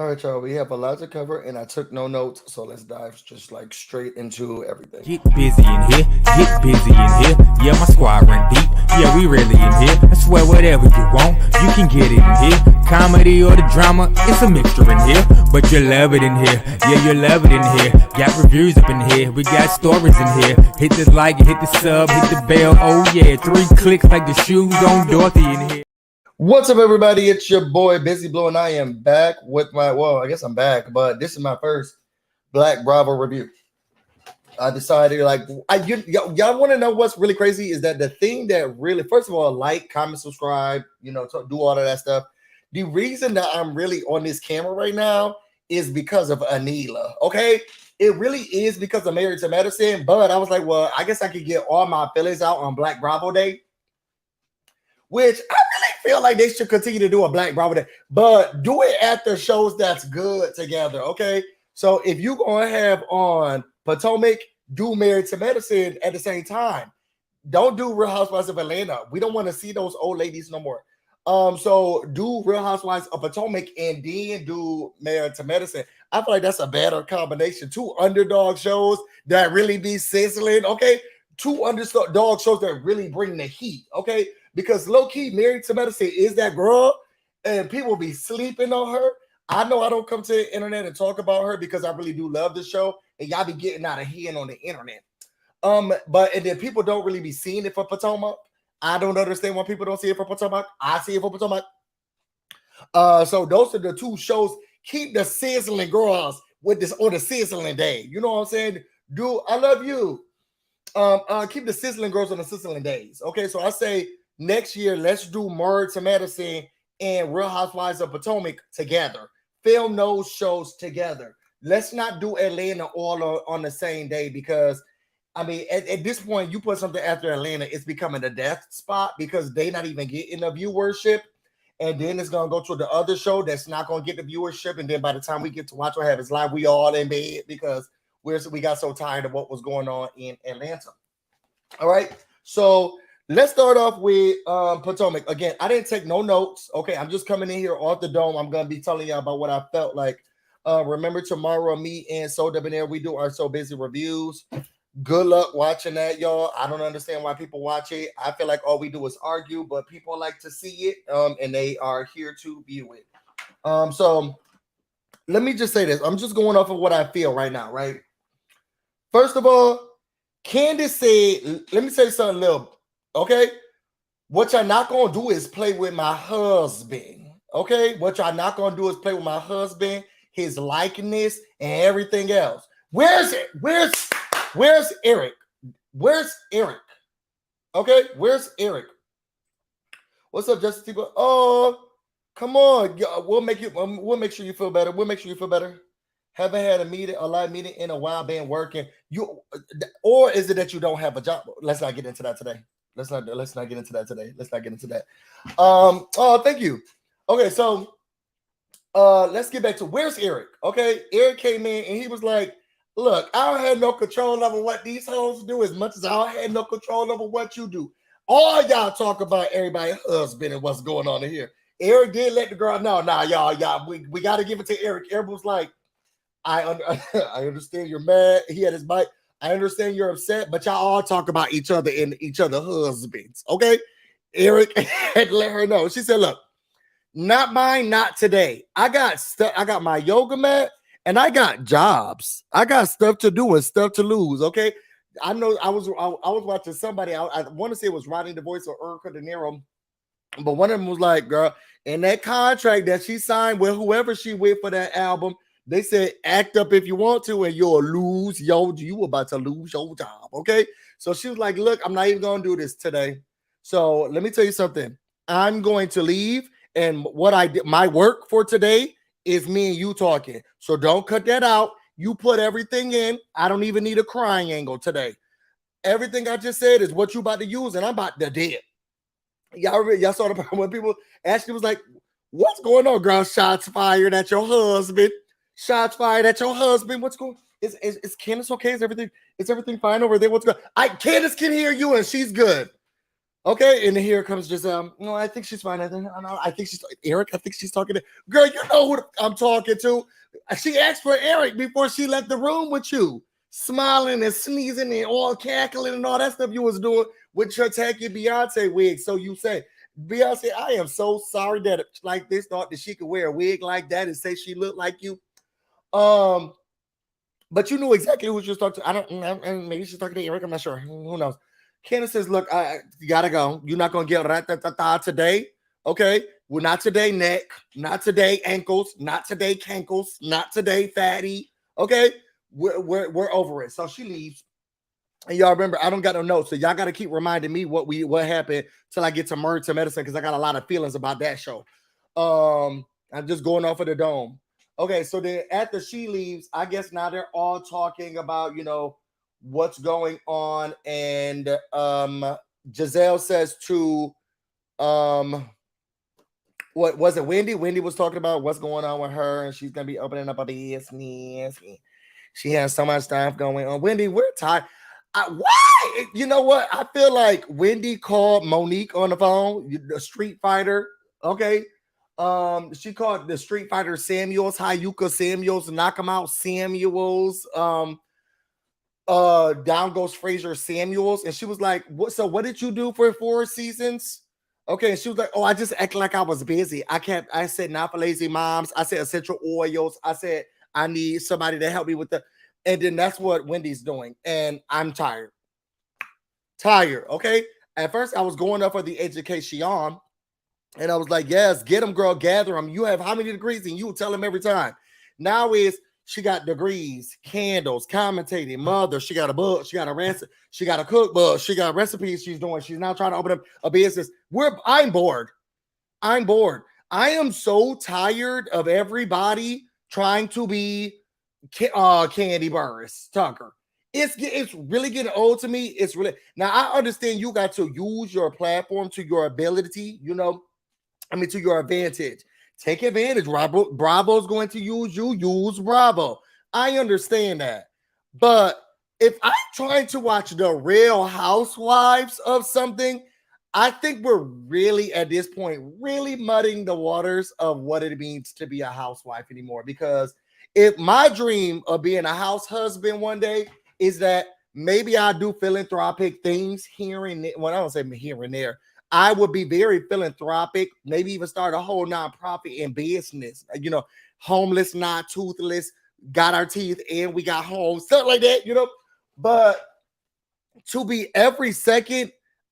All right, y'all. We have a lot to cover, and I took no notes, so let's dive just like straight into everything. Get busy in here, get busy in here. Yeah, my squad run deep. Yeah, we really in here. I swear whatever you want, you can get it in here. Comedy or the drama, it's a mixture in here. But you love it in here. Yeah, you love it in here. Got reviews up in here. We got stories in here. Hit the like, hit the sub, hit the bell. Oh yeah, 3 clicks like the shoes on Dorothy in here. What's up, everybody? It's your boy BusyBlu, and I am back with I guess I'm back, but this is my first Black Bravo review. I decided, y'all want to know what's really crazy is that the thing that really, first of all, like, comment, subscribe, do all of that stuff. The reason that I'm really on this camera right now is because of Anila, okay? It really is because I'm married to medicine, but I was like, well, I guess I could get all my feelings out on Black Bravo Day, which I really feel like they should continue to do a Black Bravo Day, but do it after shows that's good together, okay? So if you're going to have on Potomac, do Married to Medicine at the same time. Don't do Real Housewives of Atlanta. We don't want to see those old ladies no more. So do Real Housewives of Potomac and then do Married to Medicine. I feel like that's a better combination. 2 underdog shows that really be sizzling, okay? 2 underdog shows that really bring the heat, okay? Because low-key, Married to Medicine is that girl, and people be sleeping on her. I know I don't come to the internet and talk about her because I really do love the show, and y'all be getting out of hand on the internet. But and then people don't really be seeing it for Potomac. I don't understand why people don't see it for Potomac. I see it for Potomac. So those are the 2 shows. Keep the sizzling girls with this on the sizzling day. You know what I'm saying? I love you. Keep the sizzling girls on the sizzling days. Okay, so I say next year, let's do Married to Medicine and Real Housewives of Potomac together. Film those shows together. Let's not do Atlanta all on the same day because, I mean, at this point, you put something after Atlanta, it's becoming a death spot because they not even getting the viewership. And then it's going to go to the other show that's not going to get the viewership. And then by the time we get to watch what happens live, we all in bed because we got so tired of what was going on in Atlanta. All right. So let's start off with Potomac. Again, I didn't take no notes. Okay, I'm just coming in here off the dome. I'm going to be telling you about what I felt like. Remember, tomorrow, me and So Debonair, we do our So Busy reviews. Good luck watching that, y'all. I don't understand why people watch it. I feel like all we do is argue, but people like to see it, and they are here to view it. So let me just say this. I'm just going off of what I feel right now, right? First of all, Candace said, let me say something little, okay? What y'all not going to do is play with my husband, okay? What y'all not going to do is play with my husband, his likeness, and everything else. Where's Eric? Where's Eric? Okay, where's Eric? What's up, Justice people? Oh, come on. We'll make sure you feel better. We'll make sure you feel better. Haven't had a live meeting in a while, been working. Or is it that you don't have a job? Let's not get into that today. Let's not get into that today. Let's not get into that. Oh, thank you. Okay, so let's get back to where's Eric? Okay, Eric came in and he was like, look, I don't have no control over what these hoes do as much as I don't have no control over what you do. All y'all talk about everybody's husband and what's going on in here. Eric did let the girl know. Nah, y'all, we got to give it to Eric. Eric was like, I understand you're mad. He had his bite. I understand you're upset, but y'all all talk about each other and each other husbands. Okay. Eric had to let her know. She said, look, not mine, not today. I got my yoga mat and I got jobs. I got stuff to do and stuff to lose. Okay. I know I was watching somebody. I want to say it was Ronnie the Voice or Erica De Niro, but one of them was like, girl, in that contract that she signed with whoever she with for that album, they said, act up if you want to, and you about to lose your job. Okay. So she was like, look, I'm not even going to do this today. So let me tell you something. I'm going to leave. And what I did, my work for today is me and you talking. So don't cut that out. You put everything in. I don't even need a crying angle today. Everything I just said is what you about to use, and I'm about to dead. Y'all saw the part when people Ashley was like, what's going on, girl? Shots fired at your husband. Shots fired at your husband. What's going? Is Candace okay? Is everything fine over there? What's going? Candace can hear you and she's good. Okay, and here comes Giselle. No, I think she's fine. I think she's Eric. I think she's talking to girl. You know who I'm talking to. She asked for Eric before she left the room with you, smiling and sneezing and all cackling and all that stuff you was doing with your tacky Beyonce wig. So you say, Beyonce, I am so sorry that like this thought that she could wear a wig like that and say she looked like you. Um, but you knew exactly who she was talking to. I don't, and maybe she's talking to Eric. I'm not sure. Who knows? Candace says, "Look, you gotta go. You're not gonna get today. Okay, well, not today, neck. Not today, ankles. Not today, cankles. Not today, fatty. Okay, we're over it." So she leaves, and y'all remember, I don't got no notes, so y'all got to keep reminding me what happened till I get to Murder to Medicine because I got a lot of feelings about that show. I'm just going off of the dome. Okay, so then after she leaves, I guess now they're all talking about what's going on, and Giselle says to what was it? Wendy was talking about what's going on with her, and she's gonna be opening up a business. She has so much stuff going on. Wendy, we're tired. Why? You know what? I feel like Wendy called Monique on the phone, the Street Fighter. Okay. She called the Street Fighter Samuels, Hayuka Samuels, knock him out Samuels. Down goes Fraser Samuels, and she was like, what did you do for 4 seasons? Okay, and she was like, oh, I just act like I was busy. I said not for lazy moms. I said essential oils. I said I need somebody to help me with and then that's what Wendy's doing. And I'm tired. Okay. At first, I was going up for the education, and I was like, yes, get them, girl, gather them. You have how many degrees? And you tell them every time. Now she got degrees, candles, commentating, mother. She got a book. She got a recipe. She got a cookbook. She got recipes she's doing. She's now trying to open up a business. I'm bored. I am so tired of everybody trying to be Candy Burris Tucker. It's really getting old to me. It's really now. I understand you got to use your platform to your ability. To your advantage. Take advantage. Bravo's going to use you. Use Bravo. I understand that. But if I'm trying to watch the Real Housewives of something, I think we're really, at this point, really muddying the waters of what it means to be a housewife anymore. Because if my dream of being a house husband one day is that maybe I do philanthropic things here and there. Well, I don't say here and there. I would be very philanthropic, maybe even start a whole nonprofit in business. Homeless, not toothless, got our teeth and we got home, stuff like that, But to be every second,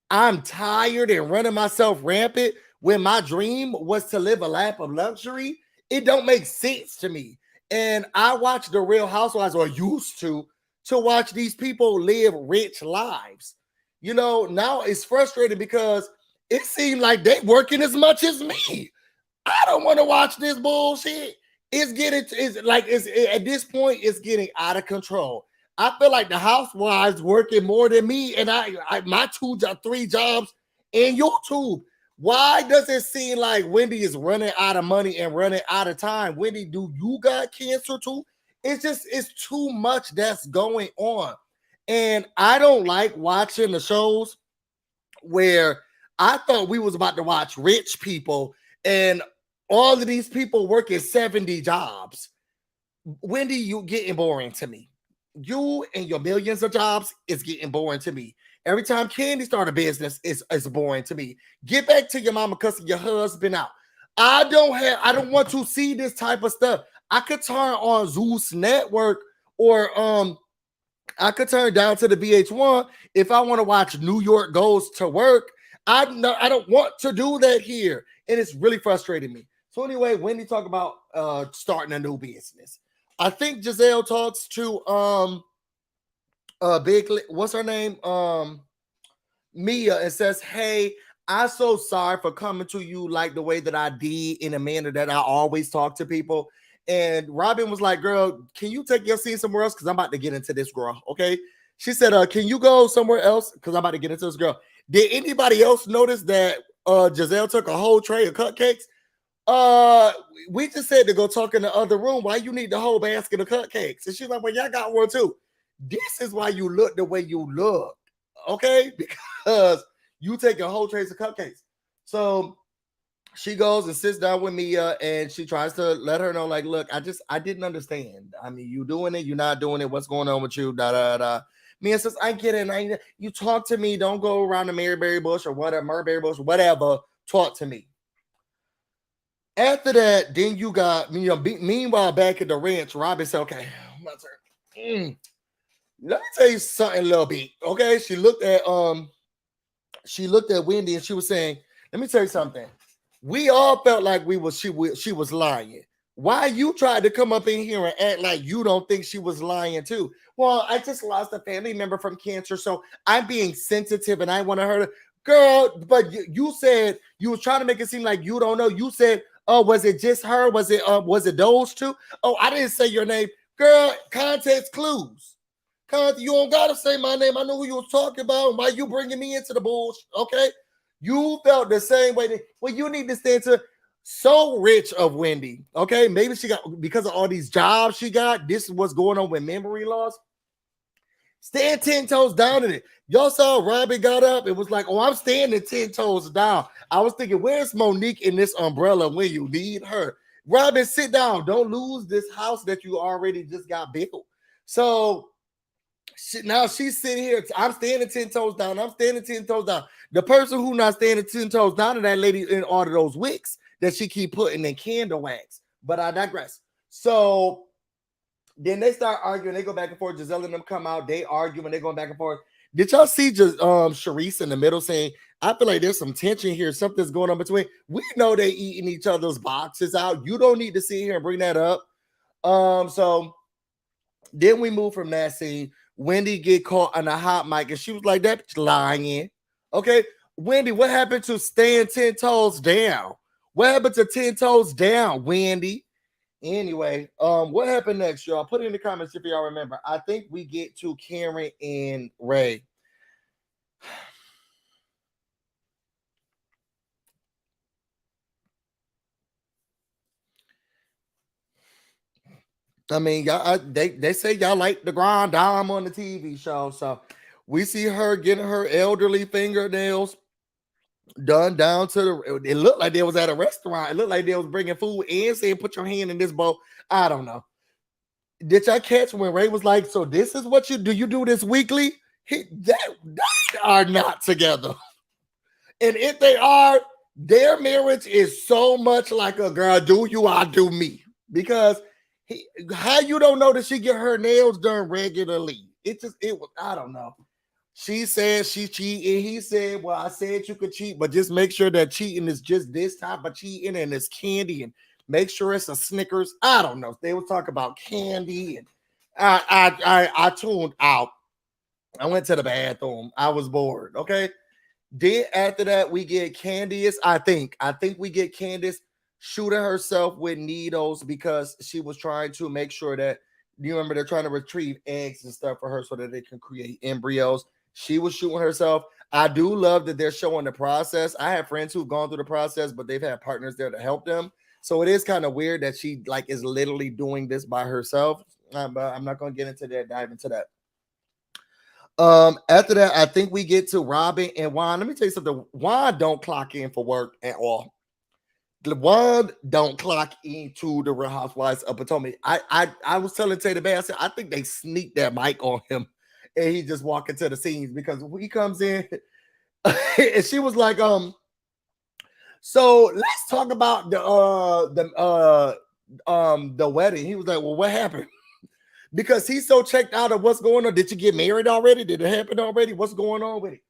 I'm tired and running myself rampant when my dream was to live a life of luxury. It don't make sense to me. And I watch the Real Housewives, or used to watch these people live rich lives. Now it's frustrating because it seems like they working as much as me. I don't want to watch this bullshit. At this point, it's getting out of control. I feel like the housewives working more than me, and my 3 jobs in YouTube. Why does it seem like Wendy is running out of money and running out of time? Wendy, do you got cancer too? It's too much that's going on. And I don't like watching the shows where I thought we was about to watch rich people and all of these people working 70 jobs. Wendy, you getting boring to me. You and your millions of jobs is getting boring to me. Every time Candy start a business, it's boring to me. Get back to your mama cussing your husband out. I don't want to see this type of stuff. I could turn on Zeus Network, or I could turn down to the VH1 if I want to watch New York Goes to Work. I don't want to do that here, and it's really frustrating me. So anyway, Wendy talk about starting a new business. I think Giselle talks to what's her name? Mia, and says, hey, I'm so sorry for coming to you like the way that I did, in a manner that I always talk to people. And Robin was like, girl, can you take your scene somewhere else? Because I'm about to get into this, girl. Okay. She said, can you go somewhere else? Because I'm about to get into this, girl. Did anybody else notice that Giselle took a whole tray of cupcakes? We just said to go talk in the other room. Why you need the whole basket of cupcakes? And she's like, well, y'all got one too. This is why you look the way you look. Okay. Because You take a whole trays of cupcakes. So she goes and sits down with Mia and she tries to let her know, like, look, I didn't understand. I mean, you doing it, you're not doing it. What's going on with you? Da da da. Mia says, I get it. You talk to me. Don't go around the Maryberry bush or whatever, Murberry bush, whatever. Talk to me. After that, then you got, meanwhile, back at the ranch, Robin said, okay, my turn. Let me tell you something a little bit. Okay. She looked at Wendy and she was saying, let me tell you something. We all felt like she was lying. Why you tried to come up in here and act like you don't think she was lying too? Well, I just lost a family member from cancer, so I'm being sensitive and I want to hurt her. Girl, but you said you was trying to make it seem like you don't know. You said, oh, was it just her? Was it those two? Oh, I didn't say your name. Girl, context clues. You don't gotta say my name. I know who you was talking about. Why you bringing me into the bullshit? Okay, you felt the same way. Well, you need to stand to so rich of Wendy. Okay, maybe she got because of all these jobs she got. This is what's going on with memory loss. Stand 10 toes down in it. Y'all saw Robin got up. It was like, oh, I'm standing 10 toes down. I was thinking, where's Monique in this umbrella when you need her? Robin, sit down. Don't lose this house that you already just got built. So now she's sitting here. I'm standing 10 toes down. I'm standing 10 toes down. The person who not standing 10 toes down to that lady in all of those wicks that she keep putting in candle wax. But I digress. So then they start arguing. They go back and forth. Giselle and them come out. They argue and they going back and forth. Did y'all see Sharice in the middle saying, I feel like there's some tension here. Something's going on between. We know they eating each other's boxes out. You don't need to sit here and bring that up. So then we move from that scene. Wendy get caught on a hot mic and she was like, that bitch lying. Okay, Wendy, what happened to staying 10 toes down? What happened to 10 toes down, Wendy? Anyway, what happened next, y'all? Put it in the comments if y'all remember. I think we get to Karen and Ray. I mean, y'all, they say y'all like the grand dame on the TV show, so we see her getting her elderly fingernails done down to the. It looked like they was at a restaurant. It looked like they was bringing food and saying, "Put your hand in this bowl." I don't know. Did y'all catch when Ray was like, "So this is what you do? You do this weekly?" That are not together, and if they are, their marriage is so much like a girl do you, I do me. Because how you don't know that she get her nails done regularly? It was I don't know. She said she cheated. He said, well, I said you could cheat, but just make sure that cheating is just this type of cheating and it's candy and make sure it's a Snickers. I don't know. They were talking about candy and I tuned out. I went to the bathroom. I was bored. Okay. Then after that, we get Candice. I think we get Candice shooting herself with needles because she was trying to make sure that you remember they're trying to retrieve eggs and stuff for her so that they can create embryos. She was shooting herself. I do love that they're showing the process. I have friends who've gone through the process, but they've had partners there to help them. So it is kind of weird that she like is literally doing this by herself. But I'm not going to get into that, dive into that. After that, I think we get to Robin and Juan. Let me tell you something. Juan don't clock in for work at all. Juan don't clock into the Real Housewives of Potomac. I was telling Taylor Bay, I said, I think they sneaked that mic on him and he just walk into the scenes because when he comes in and she was like, so let's talk about the wedding. He was like, well, what happened? Because he's so checked out of what's going on. Did you get married already? Did it happen already? What's going on with it?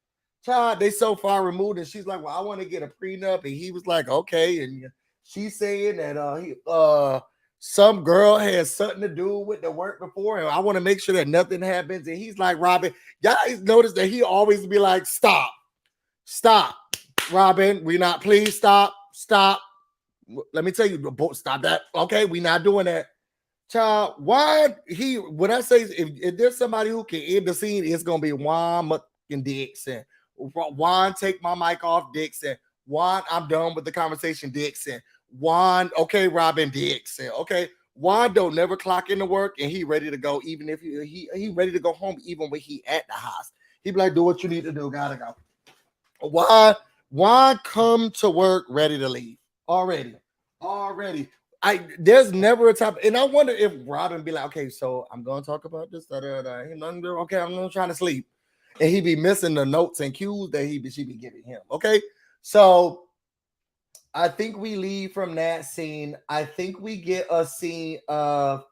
Child, they so far removed. And she's like, well, I want to get a prenup. And he was like, okay. And she's saying that some girl has something to do with the work before. And I want to make sure that nothing happens. And he's like, Robin, y'all notice that he always be like, stop, Robin. We not, please stop. Let me tell you, stop that. Okay, we not doing that. Child, why when I say if there's somebody who can end the scene, it's gonna be Juan and Dixon. Juan, take my mic off, Dixon. Juan, I'm done with the conversation, Dixon. Juan, okay, Robin, Dixon. Okay, Juan don't never clock into work and he ready to go, even if he ready to go home, even when he at the house. He be like, do what you need to do, gotta go. Why? Why come to work ready to leave already? Already. There's never a time, and I wonder if Robin be like, okay, so I'm gonna talk about this. Da, da, da. Okay, I'm not trying to sleep, and he be missing the notes and cues that she be giving him. Okay, so I think we leave from that scene. I think we get a scene of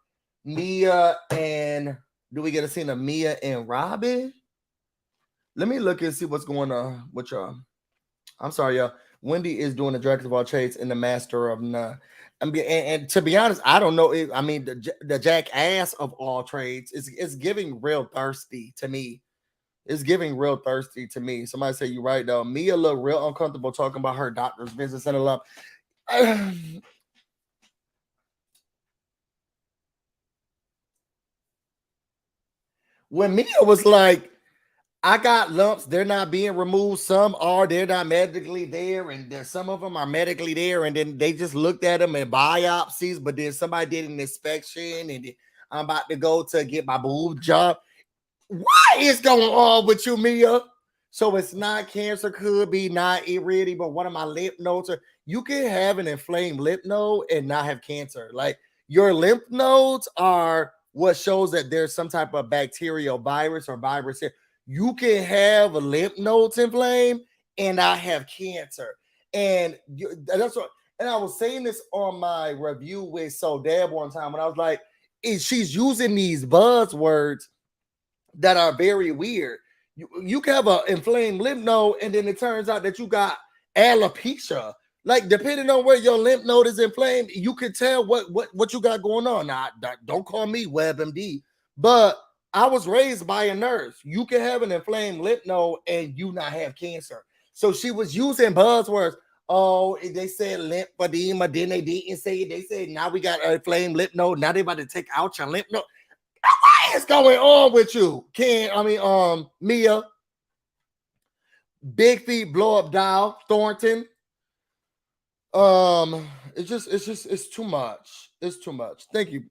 Mia and do we get a scene of Mia and Robin? Let me look and see what's going on with y'all. I'm sorry, y'all. Wendy is doing the Jack of all trades and the master of none. And to be honest, I don't know. I mean, the jackass of all trades is giving real thirsty to me. It's giving real thirsty to me. Somebody say you right though. Mia look real uncomfortable talking about her doctor's business and a lot. When Mia was like, I got lumps. They're not being removed. Some are. They're not medically there, and some of them are medically there. And then they just looked at them and biopsies. But then somebody did an inspection, and I'm about to go to get my boob job. What is going on with you, Mia? So it's not cancer. Could be not really, but one of my lymph nodes are. You can have an inflamed lymph node and not have cancer. Like your lymph nodes are what shows that there's some type of bacterial virus or virus here. You can have a lymph nodes inflamed and I have cancer. And that's what, and I was saying this on my review with So Deb one time when I was like, she's using these buzzwords that are very weird. You can have an inflamed lymph node, and then it turns out that you got alopecia. Like depending on where your lymph node is inflamed, you can tell what you got going on. Now, don't call me WebMD, but I was raised by a nurse. You can have an inflamed lymph node and you not have cancer. So she was using buzzwords. Oh, they said lymphedema, then they didn't say it. They said now we got an inflamed lymph node. Now they about to take out your lymph node. What is going on with you? Mia, Big Feet, Blow Up Doll, Thornton. It's too much. It's too much. Thank you.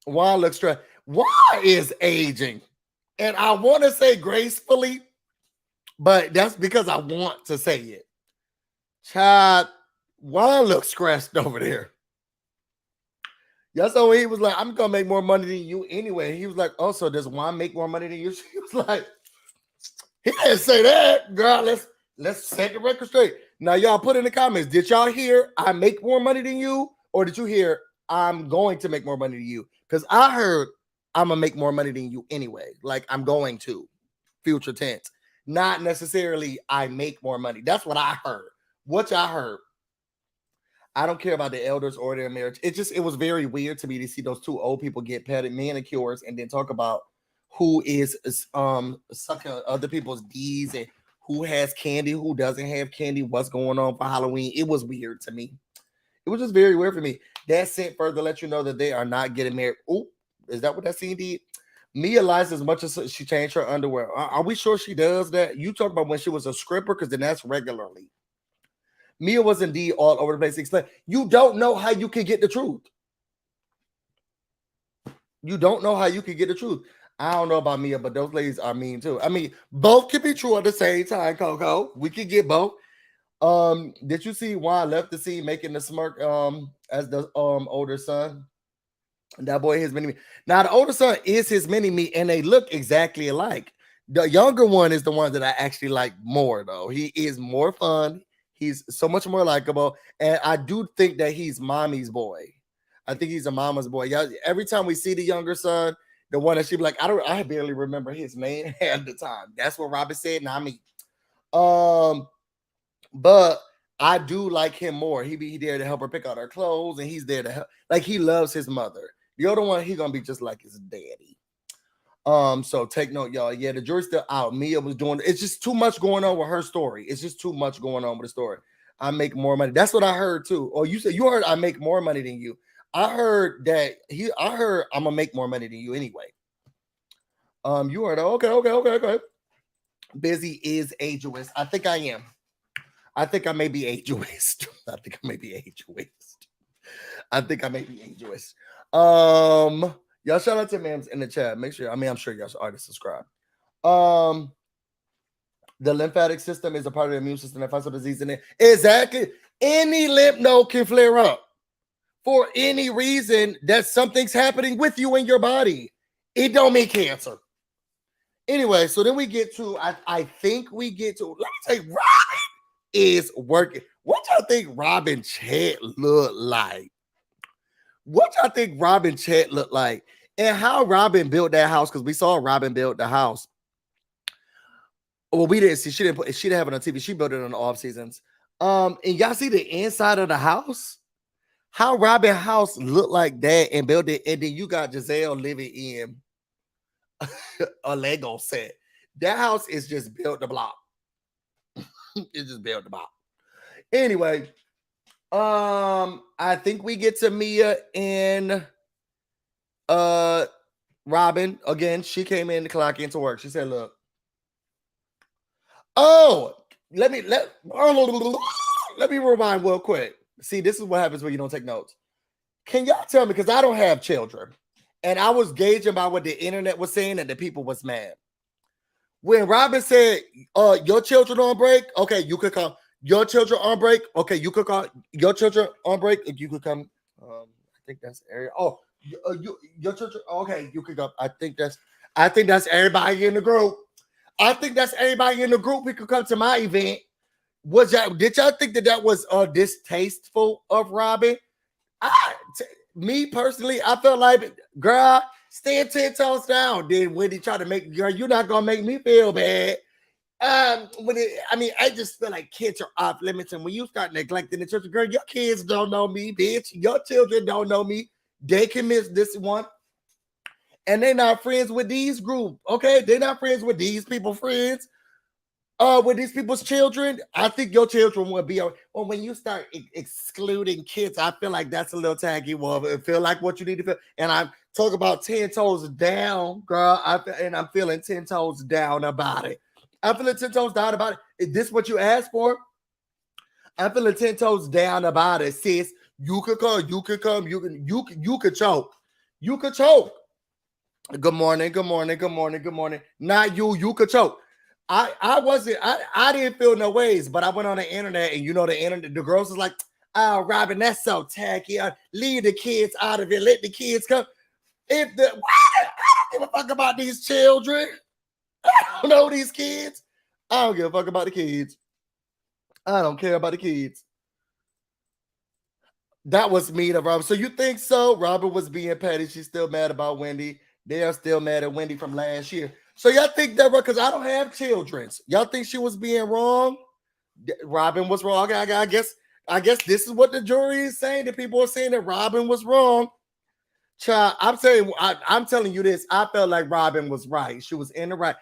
Why looks stressed? Why is aging? And I want to say gracefully, but that's because I want to say it. Child, why look stressed over there? That's so he was like, I'm gonna make more money than you anyway. He was like, oh, so does Juan make more money than you? She was like, he didn't say that, girl. Let's set the record straight. Now, y'all put in the comments, did y'all hear I make more money than you? Or did you hear I'm going to make more money than you? Because I heard I'm gonna make more money than you anyway. Like I'm going to, future tense. Not necessarily I make more money. That's what I heard. What y'all heard. I don't care about the elders or their marriage. It was very weird to me to see those two old people get petted manicures and then talk about who is sucking other people's D's and who has candy, who doesn't have candy, what's going on for Halloween. It was weird to me. It was just very weird for me. That sent further to let you know that they are not getting married. Oh, is that what that scene did? Mia lies as much as she changed her underwear. Are we sure she does that? You talk about when she was a stripper, because then that's regularly. Mia was indeed all over the place. Explain. You don't know how you can get the truth. You don't know how you can get the truth. I don't know about Mia, but those ladies are mean too. I mean, both can be true at the same time, Coco. We can get both. Did you see why I left the scene making the smirk as the older son? That boy his mini-me. Now the older son is his mini-me, and they look exactly alike. The younger one is the one that I actually like more, though. He is more fun. He's so much more likable, and I do think that he's mommy's boy. I think he's a mama's boy. Yeah, every time we see the younger son, the one that she be like, I barely remember his name at the time. That's what Robin said, not me. But I do like him more. He be there to help her pick out her clothes, and he's there to help. Like he loves his mother. The other one, he's gonna be just like his daddy. So take note, y'all. Yeah, the jury's still out. Mia was doing it's just too much going on with her story. It's just too much going on with the story. I make more money. That's what I heard too. Or you said you heard I make more money than you. I heard that I heard I'm gonna make more money than you anyway. You heard okay. Busy is ageist. I think I am. I think I may be ageist. I think I may be ageist. I think I may be ageist. Y'all shout out to Mams in the chat. Make sure, I'm sure y'all already subscribed. The lymphatic system is a part of the immune system that fights off disease in it. Exactly. Any lymph node can flare up for any reason that something's happening with you in your body. It don't mean cancer. Anyway, so then we get to, I think we get to, let me tell you, Robin is working. What y'all think Robin Chet look like? What y'all think Robin Chet look like? And how Robin built that house, because we saw Robin build the house. Well, we didn't see, she didn't have it on TV. She built it on the off seasons. And y'all see the inside of the house? How Robin house looked like that and built it, and then you got Giselle living in a Lego set. That house is just built the block. It's just built the block. Anyway, I think we get to Mia and Robin again. She came in to clock into work. She said, "Look, let me rewind real quick. See, this is what happens when you don't take notes. Can y'all tell me, because I don't have children, and I was gauging by what the internet was saying and the people was mad. When Robin said, your children on break, okay, you could come. Your children on break, okay, you could call. Your children on break, you could come. I think that's area. Oh, your children, okay, you could go. I think that's everybody in the group. I think that's everybody in the group who could come to my event. Did y'all think that was distasteful of Robin? Me personally, I felt like, girl, stand 10 toes down. Then Wendy tried to make, girl, you're not gonna make me feel bad. I just feel like kids are off limits, and when you start neglecting the children, girl, your kids don't know me, bitch. Your children don't know me. They can miss this one, and they're not friends with these group. Okay, they're not friends with these people. Friends. With these people's children, I think your children will be. Well, when you start excluding kids, I feel like that's a little tacky. Well, it feel like what you need to feel. And I'm talking about 10 toes down, girl. I'm feeling 10 toes down about it. I'm feeling 10 toes down about it. Is this what you asked for? I'm feeling 10 toes down about it, sis. You could come. You could come. You could choke. You could choke. Good morning. Good morning. Good morning. Good morning. Not you. You could choke. I didn't feel no ways, but I went on the internet, and the girls was like, oh, Robin, that's so tacky. Leave the kids out of it. Let the kids come. I don't give a fuck about these children. I don't know these kids. I don't give a fuck about the kids. I don't care about the kids. That was mean of Robin. So you think so? Robin was being petty. She's still mad about Wendy. They are still mad at Wendy from last year. So y'all think that, because I don't have children, y'all think she was being wrong? Robin was wrong. I guess this is what the jury is saying. The people are saying that Robin was wrong. Child, I'm telling you this. I felt like Robin was right. She was in the right.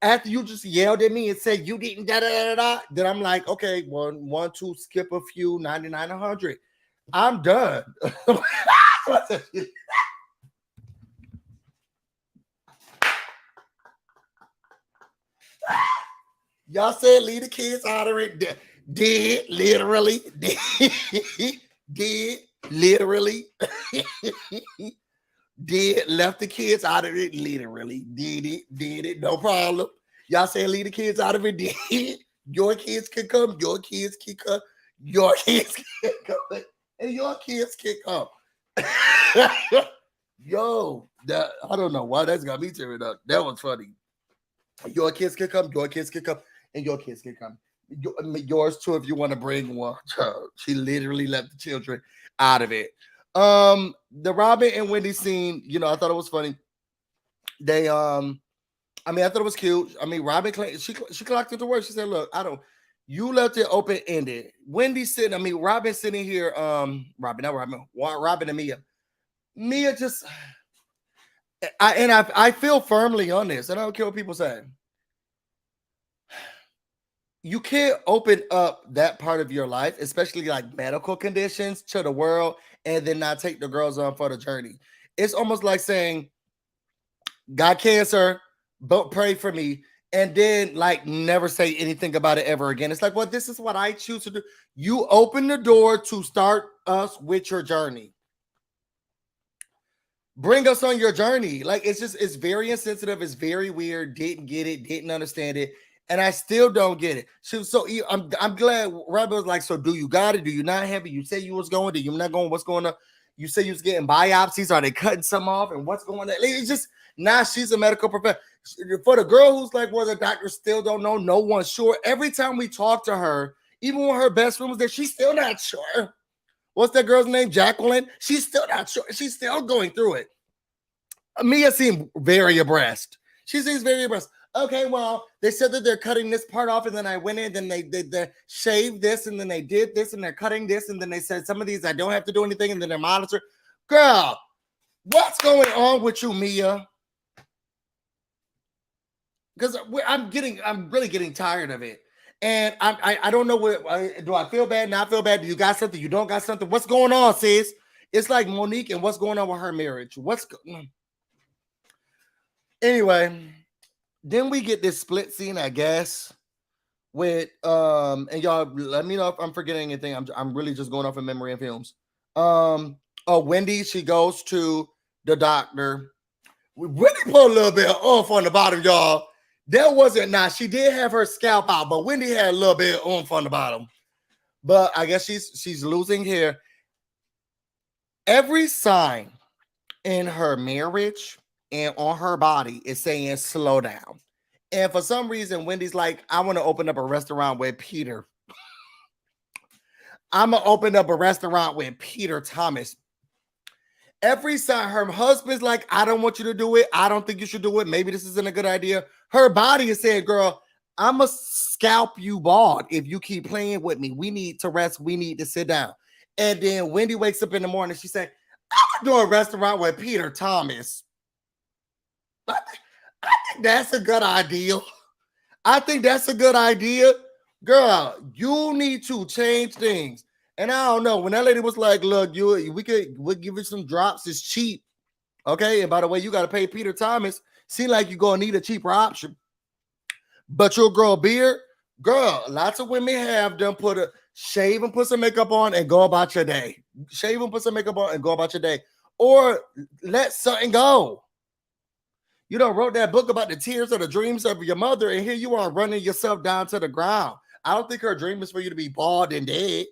After you just yelled at me and said you didn't then I'm like, okay, one, two, skip a few, 99, 100. I'm done. Y'all said leave the kids out of it. Did literally. Did literally. Did left the kids out of it. Literally. Did it. No problem. Y'all said leave the kids out of it. Did. Your kids can come. Your kids can come. Your kids can come. And your kids can come. Yo, I don't know why that's got me tearing up. That was funny. Your kids can come. Your kids can come. And your kids can come. Yours too, if you want to bring one. She literally left the children out of it. The Robin and Wendy scene, I thought it was funny. They, I thought it was cute. Robin claimed she clocked into work. She said, "Look, you left it open ended." Wendy sitting. Robin sitting here. Robin and Mia. Mia just. I feel firmly on this, and I don't care what people say. You can't open up that part of your life, especially like medical conditions, to the world, and then not take the girls on for the journey. It's almost like saying, got cancer, but pray for me, and then like never say anything about it ever again. It's like, well, this is what I choose to do. You open the door to start us with your journey. Bring us on your journey. Like, it's very insensitive. It's very weird. Didn't get it. Didn't understand it. And I still don't get it. I'm glad Rebel was like, so do you got it? Do you not have it? You say you was going, do you not going? What's going on? You say you was getting biopsies. Are they cutting some off? And what's going on? It's just now she's a medical professional. For the girl who's like, well, the doctor still don't know. No one's sure. Every time we talk to her, even when her best friend was there, she's still not sure. What's that girl's name? Jacqueline. She's still not sure. She's still going through it. Mia seemed very abreast. She seems very abreast. Okay, well, they said that they're cutting this part off, and then I went in, then they shaved this, and then they did this, and they're cutting this, and then they said some of these I don't have to do anything, and then they're monitoring. Girl, what's going on with you, Mia? Because I'm really getting tired of it, and I don't know what do I feel bad? Not feel bad? Do you got something? You don't got something? What's going on, sis? It's like Monique and what's going on with her marriage? Anyway. Then we get this split scene, I guess, with and y'all let me know if I'm forgetting anything. I'm really just going off of memory and films. Wendy, she goes to the doctor. We really put a little bit of oomph on the bottom, y'all. There wasn't she did have her scalp out, but Wendy had a little bit of oomph on the bottom. But I guess she's losing hair. Every sign in her marriage and on her body is saying slow down. And for some reason, Wendy's like, I want to open up a restaurant with Peter. I'm going to open up a restaurant with Peter Thomas. Every sign, her husband's like, I don't want you to do it. I don't think you should do it. Maybe this isn't a good idea. Her body is saying, girl, I'm going to scalp you bald if you keep playing with me. We need to rest. We need to sit down. And then Wendy wakes up in the morning. She said, I'm going to do a restaurant with Peter Thomas. I think that's a good idea. I think that's a good idea. Girl, you need to change things. And I don't know. When that lady was like, look, we'll give you some drops. It's cheap. Okay. And by the way, you got to pay Peter Thomas. Seem like you're going to need a cheaper option. But you'll grow a beard. Girl, lots of women have them shave and put some makeup on and go about your day. Shave and put some makeup on and go about your day. Or let something go. You wrote that book about the tears or the dreams of your mother, and here you are running yourself down to the ground. I don't think her dream is for you to be bald and dead.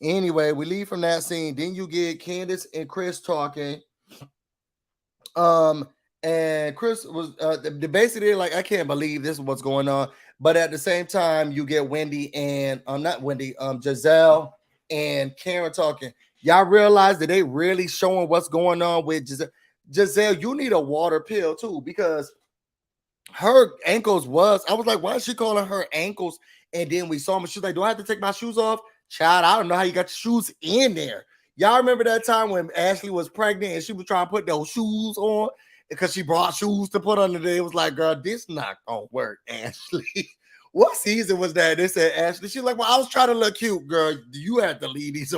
Anyway, we leave from that scene. Then you get Candace and Chris talking. And Chris was basically like, I can't believe this is what's going on. But at the same time, you get Wendy and Giselle and Karen talking. Y'all realize that they really showing what's going on with Giselle. Giselle, you need a water pill too, because her ankles I was like, why is she calling her ankles? And then we saw them. She's like, do I have to take my shoes off? Child, I don't know how you got your shoes in there. Y'all remember that time when Ashley was pregnant and she was trying to put those shoes on because she brought shoes to put under there? It was like, girl, this not gonna work, Ashley. What season was that? They said Ashley. She's like, well, I was trying to look cute, girl. You had to leave these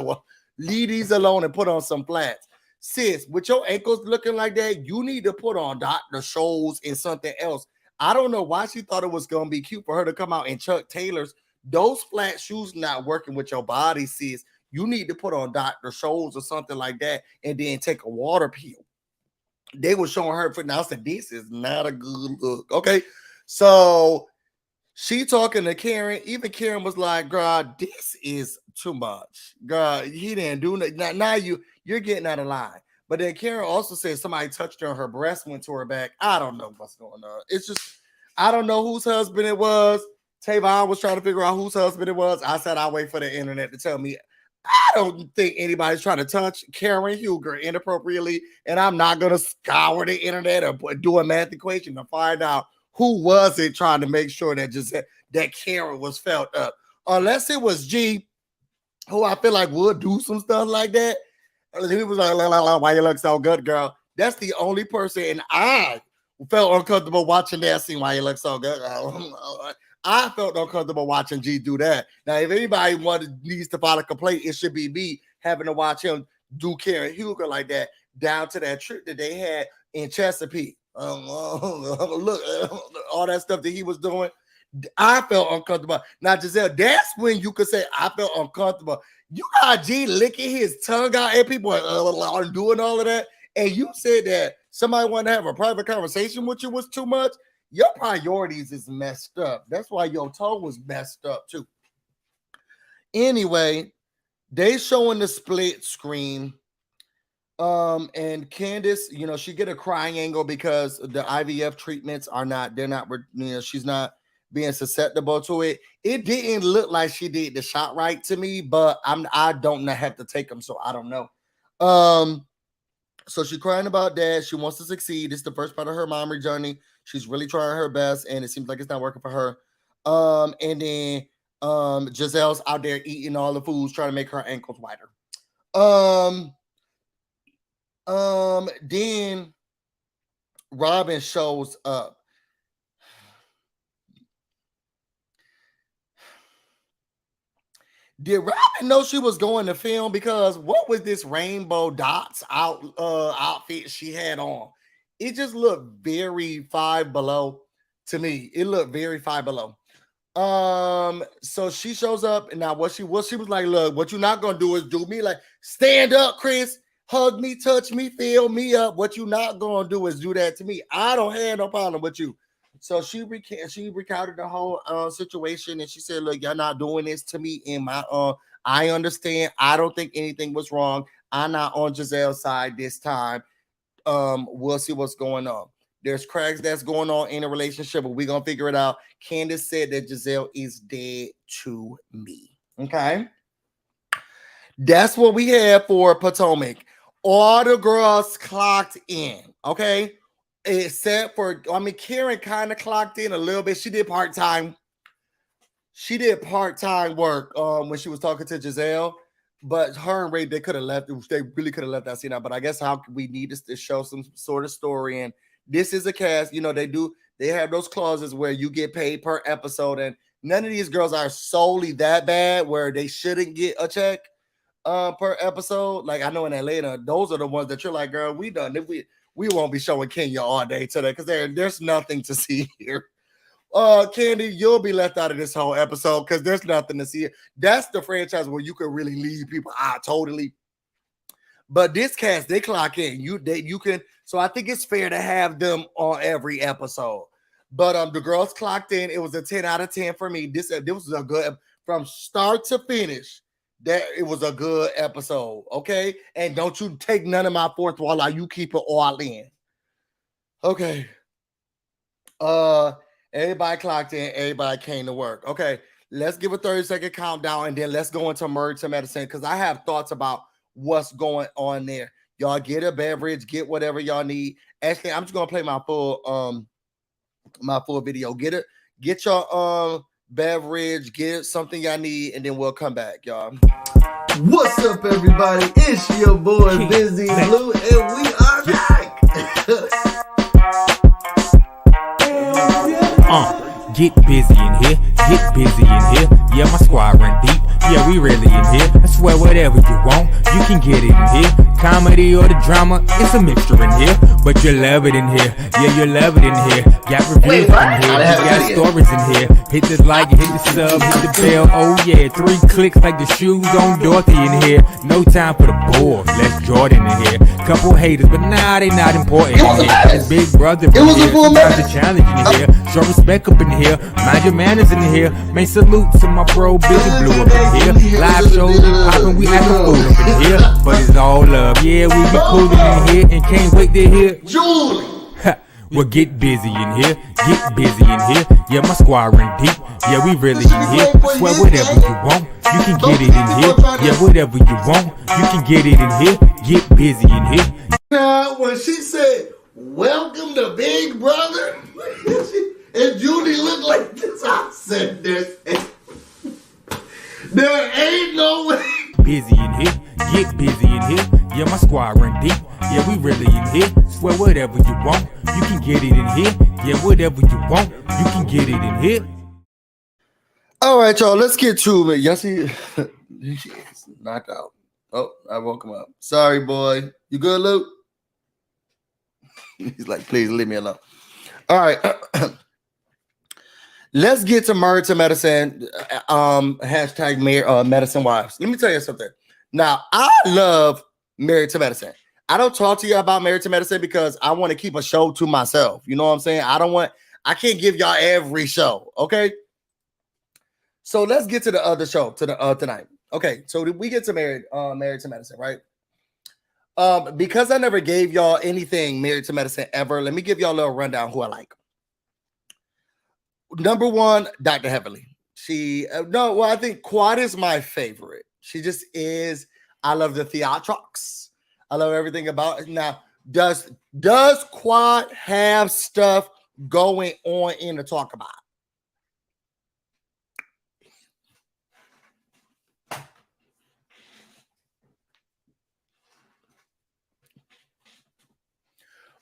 alone and put on some flats. Sis, with your ankles looking like that, you need to put on Dr. Scholl's and something else. I don't know why she thought it was going to be cute for her to come out in Chuck Taylor's. Those flat shoes not working with your body, sis. You need to put on Dr. Scholl's or something like that and then take a water pill. They were showing her for now. I said, this is not a good look. Okay, so she talking to Karen. Even Karen was like, girl, this is too much. Girl, he didn't do nothing. Now you're getting out of line. But then Karen also said somebody touched her and her breast went to her back. I don't know what's going on. It's just, I don't know whose husband it was. Tavon was trying to figure out whose husband it was. I said, I'll wait for the internet to tell me. I don't think anybody's trying to touch Karen Huger inappropriately. And I'm not going to scour the internet or do a math equation to find out who was it trying to make sure that Karen was felt up. Unless it was G, who I feel like would do some stuff like that. He was like, why you look so good, girl? That's the only person, and I felt uncomfortable watching that scene. Why you look so good? I felt uncomfortable watching G do that. Now, if anybody needs to file a complaint, it should be me having to watch him do Karen Huger like that down to that trip that they had in Chesapeake. Look, all that stuff that he was doing. I felt uncomfortable. Now, Giselle, that's when you could say I felt uncomfortable. You got G licking his tongue out and people are doing all of that. And you said that somebody wanted to have a private conversation with you was too much. your priorities is messed up. That's why your toe was messed up too. Anyway, they showing the split screen. And Candace, you know, she get a crying angle because the IVF treatments are not, they're not, you know, she's not being susceptible to it. It didn't look like she did the shot right to me, but I don't have to take them, so I don't know. So she's crying about that. She wants to succeed. It's the first part of her mommy journey. She's really trying her best, and it seems like it's not working for her. And then Giselle's out there eating all the foods, trying to make her ankles wider. Then Robin shows up. Did Robin know she was going to film? Because what was this rainbow dots outfit she had on? It just looked very Five Below to me. It looked very Five Below. So she shows up, and now what she was like, look, what you're not gonna do is do me like stand up, Chris, hug me, touch me, fill me up. What you're not gonna do is do that to me. I don't have no problem with you. So she recounted the whole situation, and she said, look, y'all not doing this to me in my I understand. I don't think anything was wrong. I'm not on Giselle's side this time. We'll see what's going on. There's cracks that's going on in a relationship, but we're gonna figure it out. Candace said that Giselle is dead to me. Okay. That's what we had for Potomac. All the girls clocked in. Okay. Except for, I mean, Karen kind of clocked in a little bit. She did part-time. She did part-time work when she was talking to Giselle, but her and Ray, they could have left. They really could have left that scene out. But I guess how we need to show some sort of story. And this is a cast, you know, they have those clauses where you get paid per episode. And none of these girls are solely that bad where they shouldn't get a check per episode. Like I know in Atlanta, those are the ones that you're like, girl, we done. If we won't be showing Kenya all day today because there's nothing to see here. Candy, you'll be left out of this whole episode because there's nothing to see. That's the franchise where you can really leave people out totally. But this cast, they clock in. You can. So I think it's fair to have them on every episode. But the girls clocked in. It was a 10 out of 10 for me. This was a good from start to finish. That it was a good episode, okay? And don't you take none of my fourth wall out. You keep it all in. Okay. Everybody clocked in. Everybody came to work. Okay. Let's give a 30-second countdown, and then let's go into Emergency Medicine because I have thoughts about what's going on there. Y'all get a beverage, get whatever y'all need. Actually, I'm just gonna play my full video. Get your beverage, get something y'all need, and then we'll come back, y'all. What's up, everybody? It's your boy BusyBlu, and we are back. Get busy in here, get busy in here. Yeah, my squad run deep. Yeah, we really in here. I swear whatever you want, you can get it in here. Comedy or the drama, it's a mixture in here. But you love it in here. Yeah, you love it in here. Got reviews in here. You got stories in here. Hit the like, hit the sub, hit the bell. Oh yeah, 3 clicks like the shoes on Dorothy in here. No time for the board. Let's Jordan in here. Couple haters, but nah, they not important in here. It's Big Brother in here. Sometimes the challenge in here. Show respect up in here. Mind your manners in here. Make salute to my bro BusyBlu up in here. Live shows be poppin', we actin' fool up in here. But it's all love. Yeah, we be coolin' in here and can't wait to hear Julie. Well, get busy in here, get busy in here. Yeah, my squad run deep. Yeah, we really in here. Swear whatever you want, you can get it in here. Yeah, whatever you want, you can get it in here. Get busy in here. Now, when she said, "Welcome to Big Brother," and Julie looked like this, I said this. There ain't no way. Busy in here, get busy in here. Yeah, my squad run deep. Yeah, we really in here. Swear whatever you want, you can get it in here. Yeah, whatever you want, you can get it in here. All right, y'all, let's get to it. Y'all see, he's knocked out. Oh, I woke him up. Sorry, boy. You good, Luke? He's like, please leave me alone. All right. Let's get to Married to Medicine. Hashtag Medicine Wives. Let me tell you something. Now, I love Married to Medicine. I don't talk to you about Married to Medicine because I want to keep a show to myself. You know what I'm saying? I don't want I can't give y'all every show. Okay. So let's get to the other show to the tonight. Okay, so we get to Married to Medicine, right? Because I never gave y'all anything Married to Medicine ever, let me give y'all a little rundown who I like. Number one, Dr. Heavenly. She I think Quad is my favorite. She just is. I love the theatrics. I love everything about it. Now, does Quad have stuff going on in to talk about?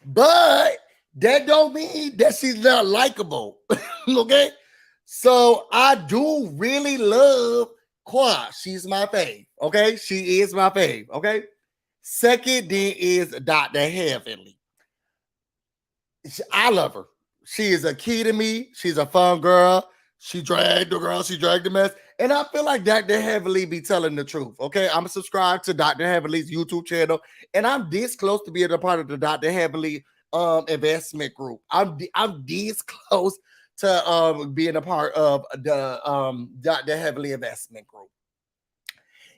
But that don't mean that she's not likable. Okay. So I do really love Quad. She's my fave. Okay. She is my fave. Okay. Second then is Dr. Heavenly. I love her. She is a key to me. She's a fun girl. She dragged the girl. She dragged the mess. And I feel like Dr. Heavenly be telling the truth. Okay. I'm subscribed to Dr. Heavenly's YouTube channel. And I'm this close to being a part of the Dr. Heavenly investment group. I'm this close to being a part of the Dr. Heavenly investment group.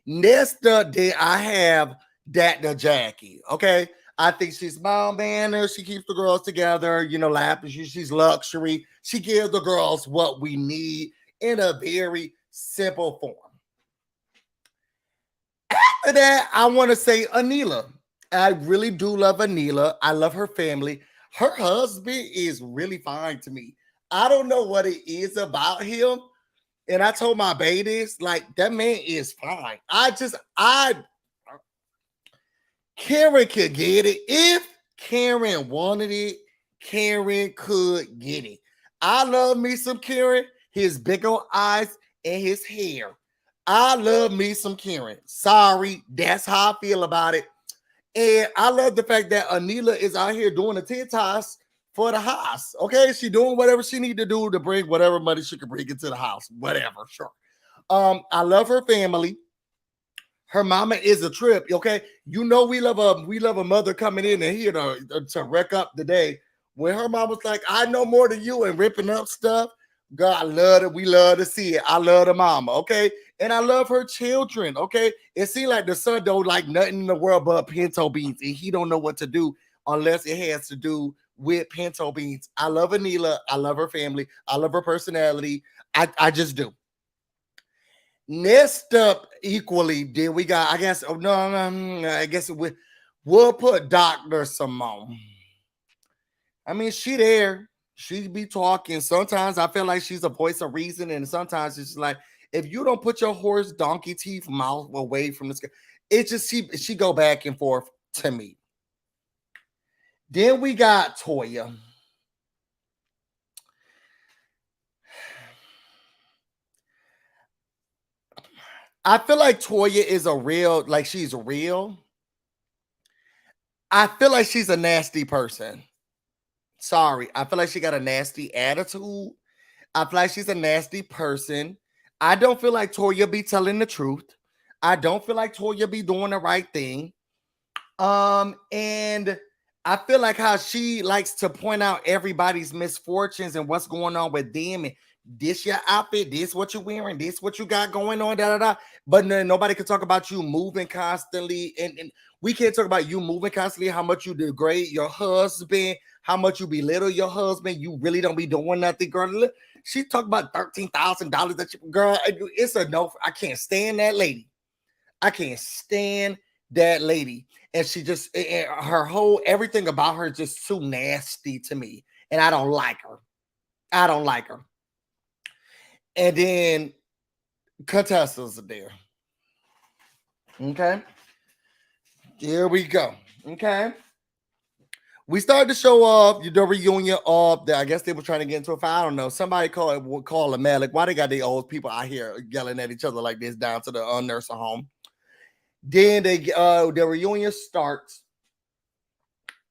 Next day I have Dr. Jackie. Okay. I think she's mild mannered. She keeps the girls together, laughing. She's luxury. She gives the girls what we need in a very simple form. After that, I want to say Anila. I really do love Anila. I love her family. Her husband is really fine to me. I don't know what it is about him. And I told my babies, like, that man is fine. Karen could get it. If Karen wanted it, Karen could get it. I love me some Karen, his big old eyes and his hair. I love me some Karen. Sorry, that's how I feel about it. And I love the fact that Anila is out here doing the TikToks for the house. Okay, she doing whatever she need to do to bring whatever money she can bring into the house. Whatever, sure. I love her family. Her mama is a trip. Okay, we love a mother coming in and here to wreck up the day. When her mom was like, "I know more than you," and ripping up stuff. God, I love it. We love to see it. I love the mama. Okay, and I love her children. Okay, it seems like the son don't like nothing in the world but pinto beans, and he don't know what to do unless it has to do with pinto beans. I love Anila. I love her family. I love her personality. I just do. Next up, equally, then we got, I guess, I guess we'll put Dr. Simone. I mean, she there. She be talking. Sometimes I feel like she's a voice of reason, and sometimes it's like, if you don't put your horse donkey teeth mouth away from the sky, it's just she go back and forth to me. Then we got Toya. I feel like Toya is she's real. I feel like she's a nasty person. Sorry. I feel like she got a nasty attitude. I feel like she's a nasty person. I don't feel like Toya be telling the truth. I don't feel like Toya be doing the right thing. And I feel like how she likes to point out everybody's misfortunes and what's going on with them. And this your outfit, this what you're wearing, this what you got going on, But nobody can talk about you moving constantly. And we can't talk about you moving constantly, how much you degrade your husband, how much you belittle your husband. You really don't be doing nothing, girl. She talked about $13,000 that girl. It's a no. I can't stand that lady. I can't stand that lady. And she just, her whole, everything about her is just too nasty to me. And I don't like her. I don't like her. And then contestants are there. Okay. Here we go. Okay. We started to show off the reunion of I guess they were trying to get into a fight. I don't know. Somebody call a man. Like, why they got the old people out here yelling at each other like this down to the nursing home? Then the reunion starts.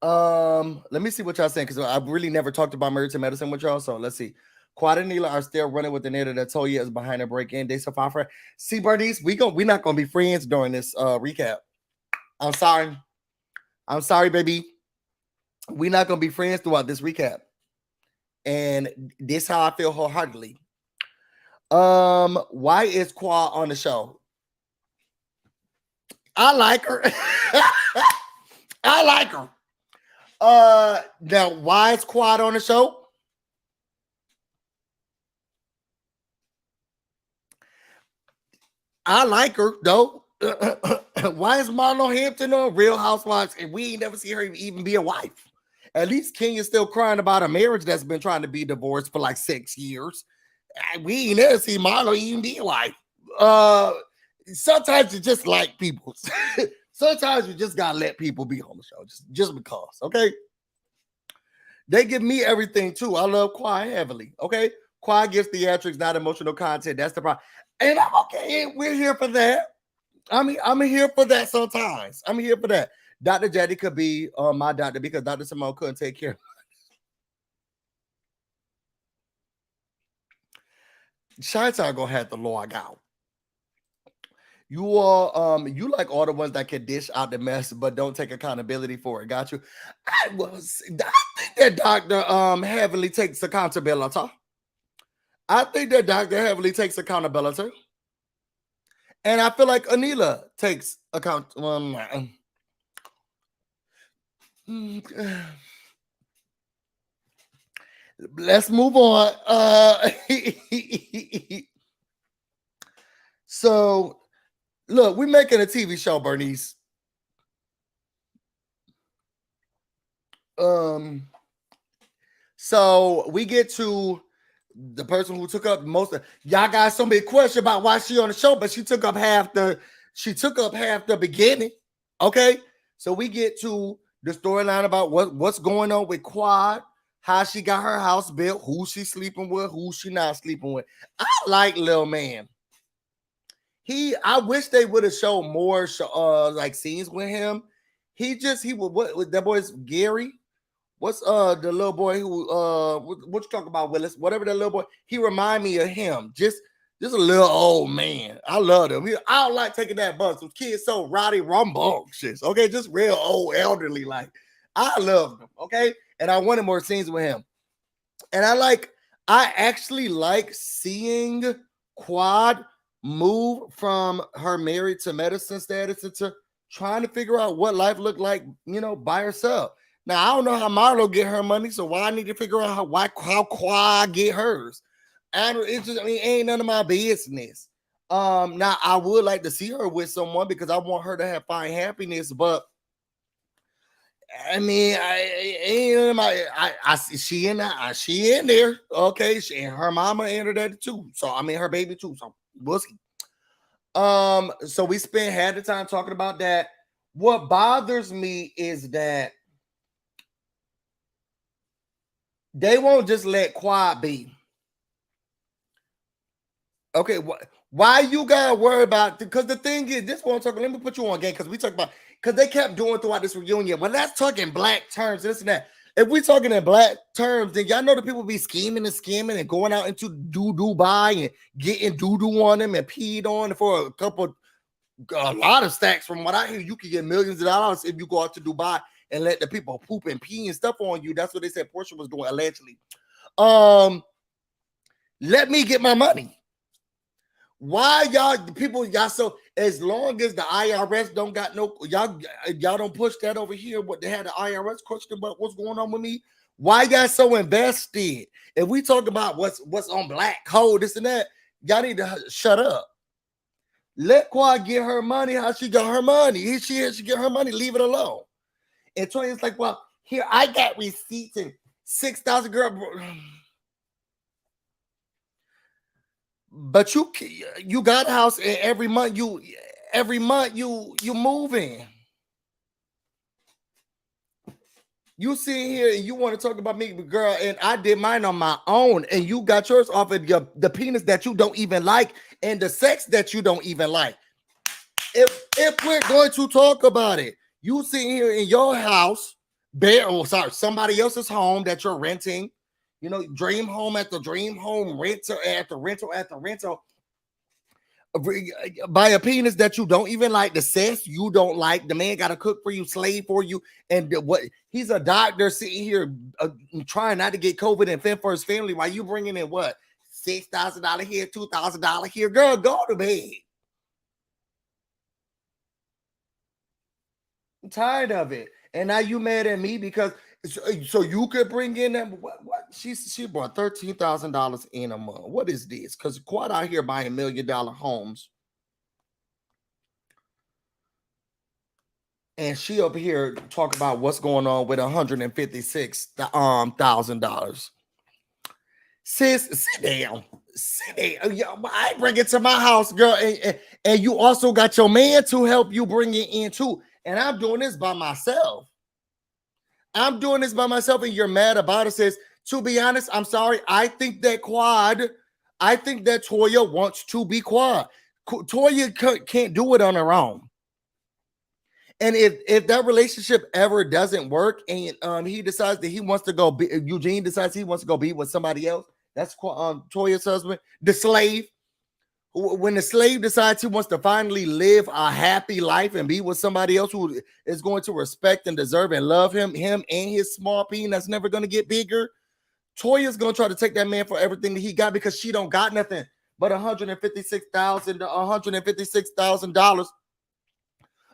Let me see what y'all saying, because I really never talked about Married to Medicine with y'all. So let's see. Quad and Neela are still running with the narrative that Toya is behind the break-in. They survive for. See, Bernice, we're not gonna be friends during this recap. I'm sorry, baby. We're not gonna be friends throughout this recap. And this how I feel wholeheartedly. Why is Qua on the show? I like her. I like her. Now why is Quad on the show? I like her though. Why is Marlo Hampton on Real Housewives and we ain't never see her even be a wife? At least Kenya's still crying about a marriage that's been trying to be divorced for like 6 years. We ain't never see Marlo even be a wife. Sometimes you just like people. Sometimes you just gotta let people be on the show, just because. Okay, they give me everything too. I love Quad heavily. Okay, Quad gives theatrics, not emotional content. That's the problem, and I'm okay. We're here for that. I'm here for that. Sometimes I'm here for that. Dr. Jetty could be my doctor because Dr. Simone couldn't take care of. Chi-Town gonna have to log out. You all, you like all the ones that can dish out the mess but don't take accountability for it. Got you. I think that Dr. Heavily takes accountability. I think that Dr. Heavily takes accountability. And I feel like Anila takes account. Let's move on. So look, we're making a TV show, Bernice. So we get to the person who took up most of y'all got so many questions about why she on the show, but she took up half the beginning. Okay, so we get to the storyline about what's going on with Quad, how she got her house built, who she sleeping with, who she not sleeping with. I like Lil Man. I wish they would have showed more like scenes with him. He what that boy's Gary. What's the little boy who what you talk about, Willis? Whatever that little boy, he remind me of him. Just a little old man. I love him. I don't like taking that bus. Those kids so rowdy, rambunctious. Okay, just real old, elderly. Like I love him. Okay, and I wanted more scenes with him. And I actually like seeing Quad move from her married to medicine status into trying to figure out what life looked like, by herself. Now I don't know how Marlo get her money, so why I need to figure out how Quad get hers. Ain't none of my business. Now I would like to see her with someone because I want her to find happiness, but she in there. Okay, and her mama entered that too. So her baby too. So we'll see. So we spent half the time talking about that. What bothers me is that they won't just let Quad be. Okay, why you gotta worry about? Because the thing is, this one talking. Let me put you on game because we talk about because they kept doing throughout this reunion. Well, let's talk in black terms, this and that. If we talking in black terms, then y'all know the people be scheming and scamming and going out into Dubai and getting doo-doo on them and peed on for a lot of stacks. From what I hear, you can get millions of dollars if you go out to Dubai and let the people poop and pee and stuff on you. That's what they said Portia was doing allegedly. Let me get my money. Why y'all so as long as the IRS don't got no y'all don't push that over here, what they had the IRS question about what's going on with me? Why y'all so invested? If we talk about what's on black code, this and that, y'all need to shut up. Let Quad get her money. How she got her money? She get her money. Leave it alone. And Toya's like, well, here I got receipts and 6,000 girl. But you got a house and every month you moving. You sit here and you want to talk about me, girl, and I did mine on my own, and you got yours off of the penis that you don't even like and the sex that you don't even like. If we're going to talk about it, you sitting here in your house, somebody else's home that you're renting. Dream home at the dream home, rental after rental after rental. By a penis that you don't even like, the sex you don't like, the man got to cook for you, slave for you, and what he's a doctor sitting here trying not to get COVID and fend for his family while you bringing in what $6,000 here, $2,000 here, girl, go to bed. I'm tired of it, and now you mad at me because so you could bring in that what she brought $13,000 in a month. What is this? Because quite out here buying $1 million homes. And she up here talk about what's going on with $156,000. Sis, sit down. Sit down. I bring it to my house, girl. And you also got your man to help you bring it in too. And I'm doing this by myself. And you're mad about it. Sis, to be honest, I'm sorry. I think that Toya wants to be quad. Toya can't do it on her own. And if that relationship ever doesn't work, and he decides that he wants to go, Eugene decides he wants to go be with somebody else. That's Toya's husband, the slave. When the slave decides he wants to finally live a happy life and be with somebody else who is going to respect and deserve and love him and his small penis that's never going to get bigger, Toya's going to try to take that man for everything that he got because she don't got nothing but $156,000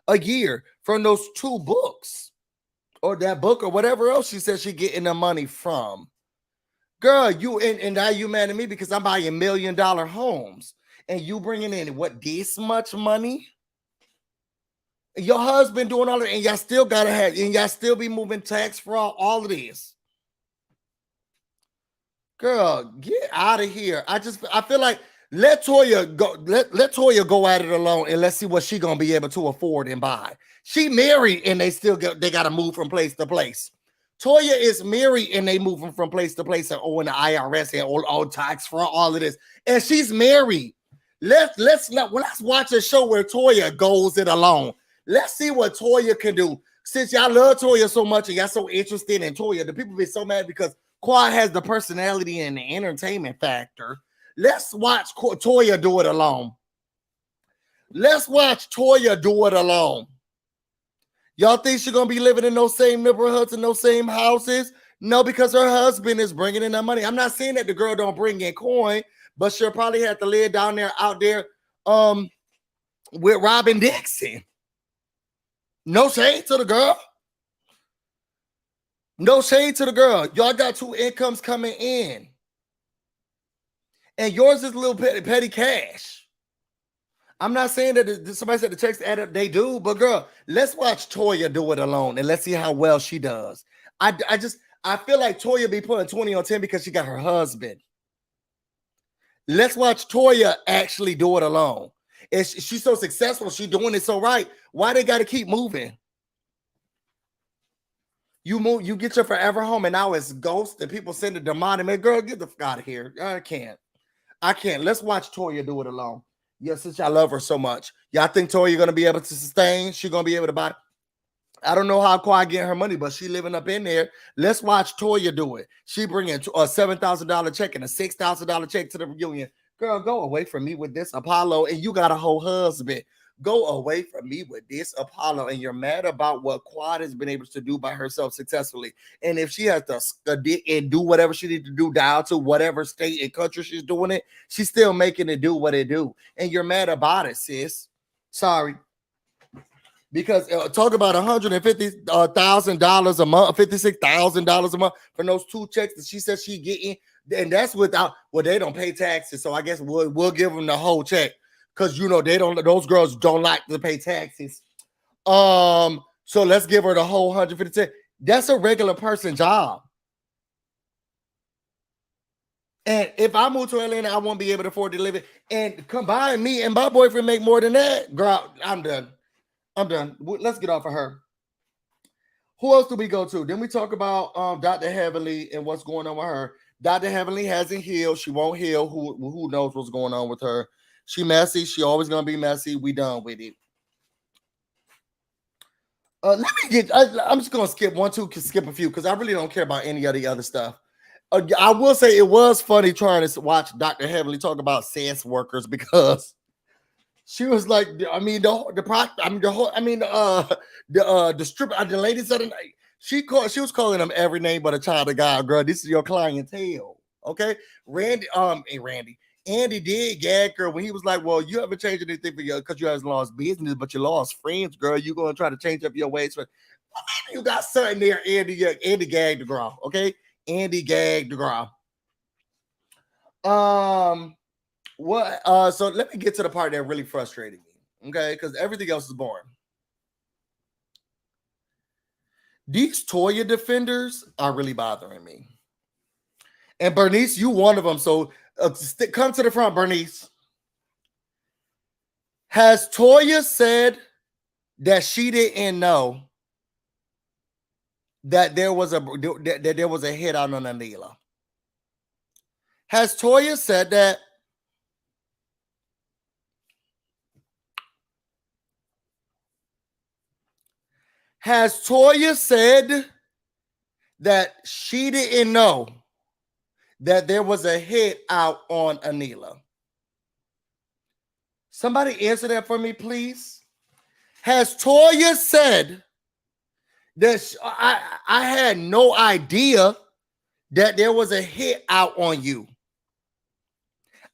a year from those 2 books or that book or whatever else she said she getting the money from. Girl, you and now you mad at me because I'm buying $1 million homes and you bringing in what, this much money? Your husband doing all of it, and y'all still gotta have, and y'all still be moving tax fraud, all of this. Girl, get out of here. I feel like let Toya go. Let Toya go at it alone, and let's see what she gonna be able to afford and buy. She married, and they gotta move from place to place. Toya is married, and they moving from place to place, and owing the IRS and all tax fraud, all of this, and she's married. Let's watch a show where Toya goes it alone. Let's see what Toya can do. Since y'all love Toya so much and y'all so interested in Toya, the people be so mad because Quad has the personality and the entertainment factor. Let's watch Toya do it alone. Y'all think she's going to be living in those same neighborhoods and those same houses? No, because her husband is bringing in that money. I'm not saying that the girl don't bring in coin, but she'll probably have to live out there with Robin Dixon. No shade to the girl. Y'all got 2 incomes coming in. And yours is a little petty cash. I'm not saying that somebody said the checks add up. They do. But girl, let's watch Toya do it alone. And let's see how well she does. I feel like Toya be putting 20 on 10 because she got her husband. Let's watch Toya actually do it alone. If she's so successful, she's doing it so right. Why they got to keep moving? You get your forever home, and now it's ghosts, and people send a demonic. Man, girl, get the fuck out of here. I can't. Let's watch Toya do it alone. Yeah, since y'all love her so much. Y'all think Toya going to be able to sustain? She going to be able to buy? I don't know how Quiet getting her money, but she living up in there. Let's watch Toya do it. She bringing a $7,000 check and a $6,000 check to the reunion. Girl, go away from me with this Apollo, and you got a whole husband. Go away from me with this Apollo, and you're mad about what Quad has been able to do by herself successfully. And if she has to and do whatever she needs to do down to whatever state and country she's doing it, she's still making it do what it do. And you're mad about it, sis. Sorry. Because talk about $150,000 a month, $56,000 a month for those 2 checks that she said she getting, and that's without. Well, they don't pay taxes, so I guess we'll give them the whole check because they don't. Those girls don't like to pay taxes. So let's give her the whole 150. That's a regular person job. And if I move to Atlanta, I won't be able to afford to live it. And combine me and my boyfriend make more than that, girl. I'm done. Let's get off of her. Who else do we go to? Then we talk about Dr. Heavenly and what's going on with her. Dr. Heavenly hasn't healed. She won't heal. Who knows what's going on with her? She messy. She always gonna be messy. We done with it. I'm just gonna skip a few because I really don't care about any of the other stuff. I will say it was funny trying to watch Dr. Heavenly talk about sex workers because She was like, I mean, the product, I mean, the whole, I mean, the strip, the ladies of the night. She was calling them every name but a child of God, girl. This is your clientele, okay? Andy did gag her when he was like, "Well, you haven't changed anything for you because you haven't lost business, but you lost friends, girl. You gonna try to change up your ways for?" You got something there, Andy. Andy gagged the girl, okay? Andy gagged the girl. What? So let me get to the part that really frustrated me, okay? Because everything else is boring. These Toya defenders are really bothering me. And Bernice, you one of them. So come to the front, Bernice. Has Toya said that she didn't know that there was a hit out on Anila? Has Toya said that? Has Toya said that she didn't know that there was a hit out on Anila? Somebody answer that for me, please. Has Toya said that I had no idea that there was a hit out on you?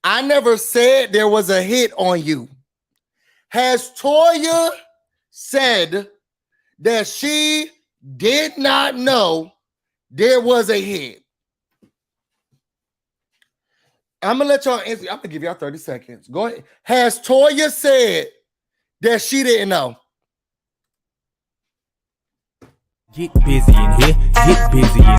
I never said there was a hit on you. Has Toya said that she did not know there was a hit? I'm gonna let y'all answer. I'm gonna give y'all 30 seconds. Go ahead. Has Toya said that she didn't know? Get busy in here. Get busy in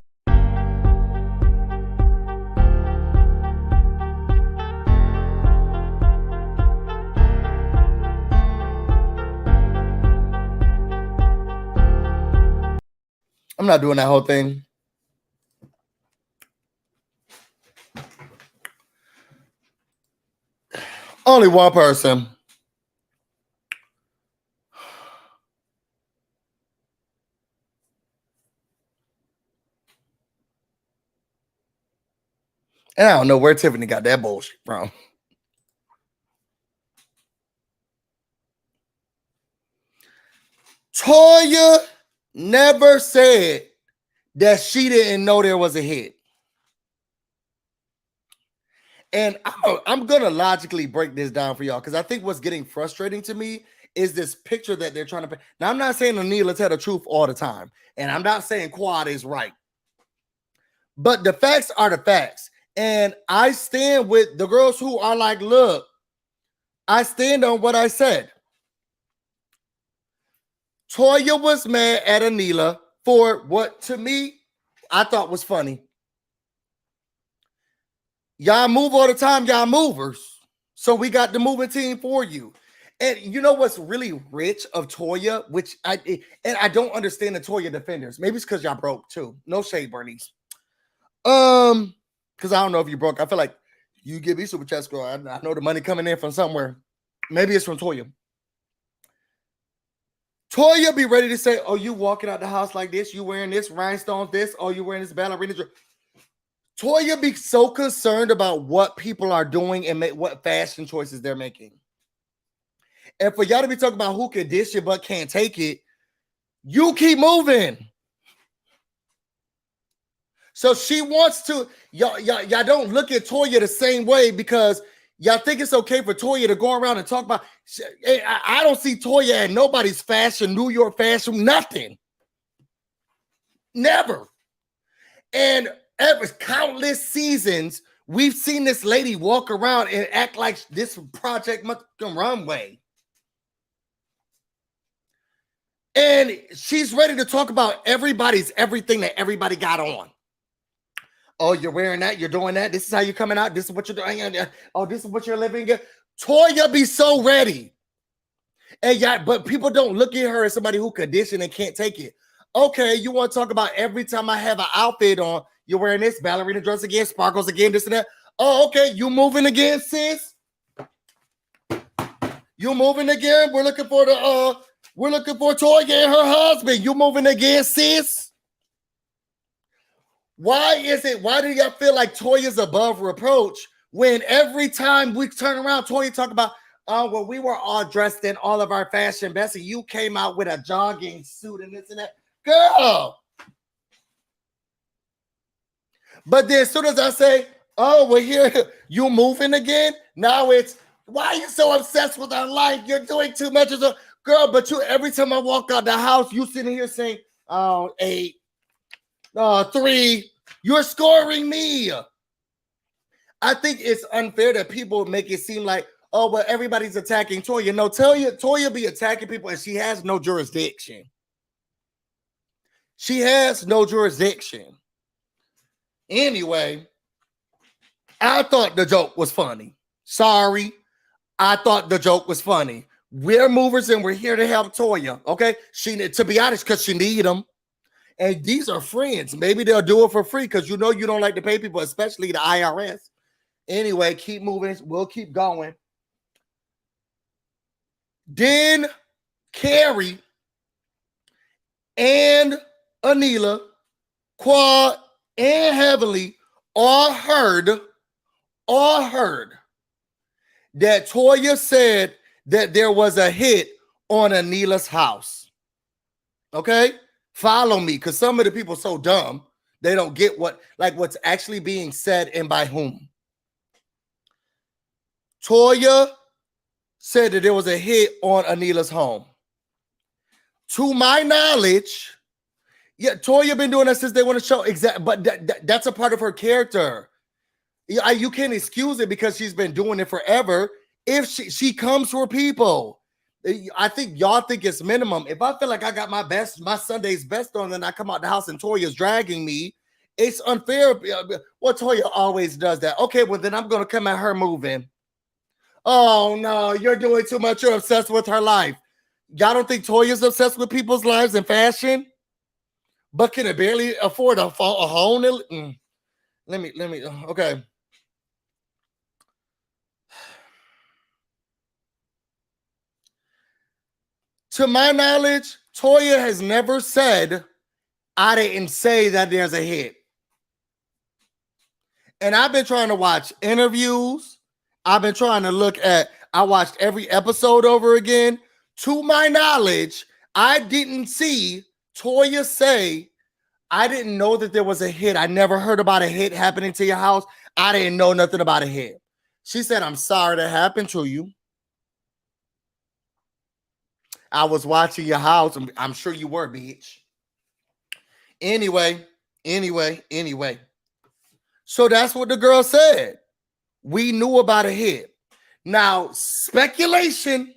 I'm not doing that whole thing. Only one person. And I don't know where Tiffany got that bullshit from. Toya never said that she didn't know there was a hit. And I'm going to logically break this down for y'all because I think what's getting frustrating to me is this picture that they're trying to paint. Now, I'm not saying Anila tell the truth all the time, and I'm not saying Quad is right. But the facts are the facts. And I stand with the girls who are like, look, I stand on what I said. Toya was mad at Anila for what, to me, I thought was funny. Y'all move all the time, y'all movers. So we got the moving team for you. And you know what's really rich of Toya, which I don't understand the Toya defenders. Maybe it's because y'all broke too. No shade, Bernice. Because I don't know if you broke. I feel like you give me super chats, girl. I know the money coming in from somewhere. Maybe it's from Toya. Toya be ready to say, oh, you walking out the house like this, you wearing this rhinestone, this, oh, you wearing this ballerina dress. Toya be so concerned about what people are doing and what fashion choices they're making. And for y'all to be talking about who can dish it but can't take it, you keep moving. So she wants to, y'all don't look at Toya the same way because y'all think it's okay for Toya to go around and talk about, I don't see Toya at nobody's fashion, New York fashion, nothing. Never. And ever countless seasons, we've seen this lady walk around and act like this Project Runway. And she's ready to talk about everything that everybody got on. Oh, you're wearing that, you're doing that. This is how you're coming out. This is what you're doing. Oh, this is what you're living. Toya be so ready. And yeah, but people don't look at her as somebody who conditioned and can't take it. Okay, you want to talk about every time I have an outfit on, you're wearing this ballerina dress again, sparkles again, this and that. Oh, okay, you moving again, sis? You moving again? We're looking for Toya and her husband. You moving again, sis? Why do y'all feel like Toya's above reproach when every time we turn around, Toya talk about, Oh, well, we were all dressed in all of our fashion best, and you came out with a jogging suit and this and that. Girl. But then as soon as I say, oh, we're here, you moving again? Now it's, why are you so obsessed with our life? You're doing too much. Girl, but you, every time I walk out the house, you sitting here saying, oh, 8, 3, you're scoring me. I think it's unfair that people make it seem like, oh, well, everybody's attacking Toya. No, Toya be attacking people and she has no jurisdiction. She has no jurisdiction. Anyway, I thought the joke was funny. Sorry. I thought the joke was funny. We're movers and we're here to help Toya. Okay. To be honest, because she need them. And these are friends. Maybe they'll do it for free because you know you don't like to pay people, especially the IRS. Anyway, keep moving. We'll keep going. Then Carrie and Anila, Quad, and Heavenly all heard that Toya said that there was a hit on Anila's house. Okay? Follow me, because some of the people are so dumb, they don't get what's actually being said and by whom. Toya said that there was a hit on Anila's home. To my knowledge, yeah, Toya been doing that since they want to show exact, but that's a part of her character. You can't excuse it because she's been doing it forever. If she comes for people, I think y'all think it's minimum. If I feel like I got my Sunday's best on, and I come out the house and Toya's dragging me, it's unfair. Well, Toya always does that. Okay, well then I'm gonna come at her moving. Oh no, you're doing too much. You're obsessed with her life. Y'all don't think Toya's obsessed with people's lives and fashion? But can it barely afford a home? Let me, okay. To my knowledge, Toya has never said, I didn't say that there's a hit. And I've been trying to watch interviews. I've been trying to I watched every episode over again. To my knowledge, I didn't see Toya say, I didn't know that there was a hit. I never heard about a hit happening to your house. I didn't know nothing about a hit. She said, I'm sorry that happened to you. I was watching your house. I'm sure you were, bitch. Anyway. So that's what the girl said. We knew about a hit. Now, speculation,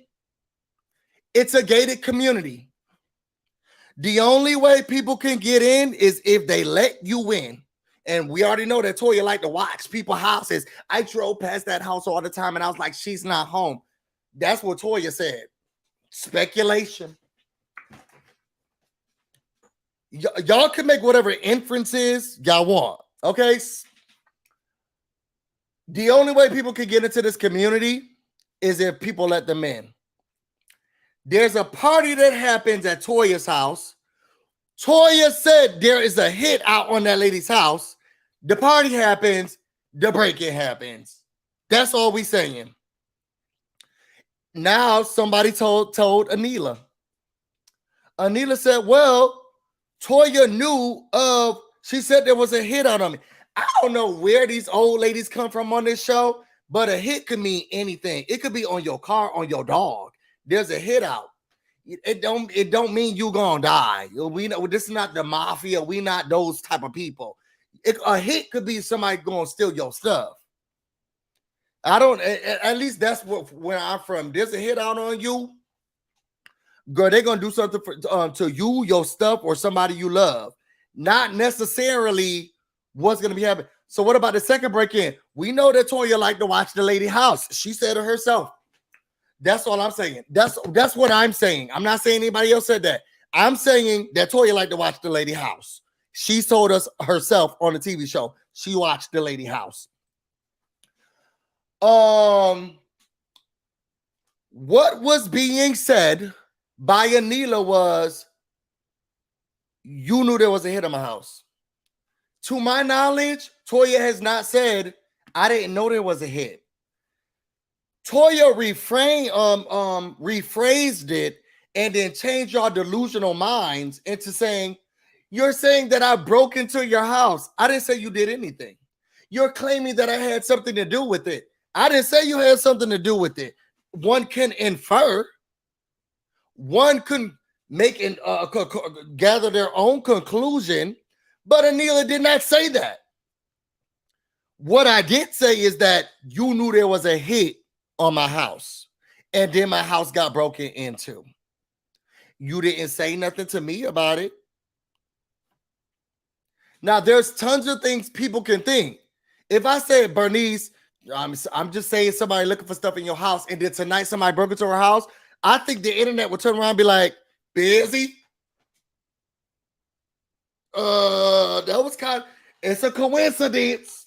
it's a gated community. The only way people can get in is if they let you in. And we already know that Toya like to watch people's houses. I drove past that house all the time and I was like, she's not home. That's what Toya said. Speculation. Y'all can make whatever inferences y'all want. Okay? The only way people can get into this community is if people let them in. There's a party that happens at Toya's house. Toya said there is a hit out on that lady's house. The party happens. The break-in happens. That's all we saying. Now somebody told Anila. Anila said, well, Toya knew she said there was a hit out on me. I don't know where these old ladies come from on this show, but a hit could mean anything. It could be on your car, on your dog. There's a hit out. It don't mean you gonna die. We know this is not the mafia. We not those type of people. A hit could be somebody gonna steal your stuff. I don't. At least that's where I'm from. There's a hit out on you, girl. They're gonna do something to you, your stuff, or somebody you love. Not necessarily what's gonna be happening. So what about the second break-in? We know that Toya liked to watch the lady house. She said it herself. That's all I'm saying. That's what I'm saying. I'm not saying anybody else said that. I'm saying that Toya liked to watch the lady house. She told us herself on the TV show. She watched the lady house. What was being said by Anila was, you knew there was a hit on my house. To my knowledge, Toya has not said, I didn't know there was a hit. Toya rephrased it and then changed your delusional minds into saying, you're saying that I broke into your house. I didn't say you did anything. You're claiming that I had something to do with it. I didn't say you had something to do with it. One can infer, one can make and gather their own conclusion, but Anila did not say that. What I did say is that you knew there was a hit on my house, and then my house got broken into. You didn't say nothing to me about it. Now, there's tons of things people can think. If I said, Bernice, I'm just saying somebody looking for stuff in your house, and then tonight somebody broke into her house, I think the internet would turn around and be like, busy? That was it's a coincidence.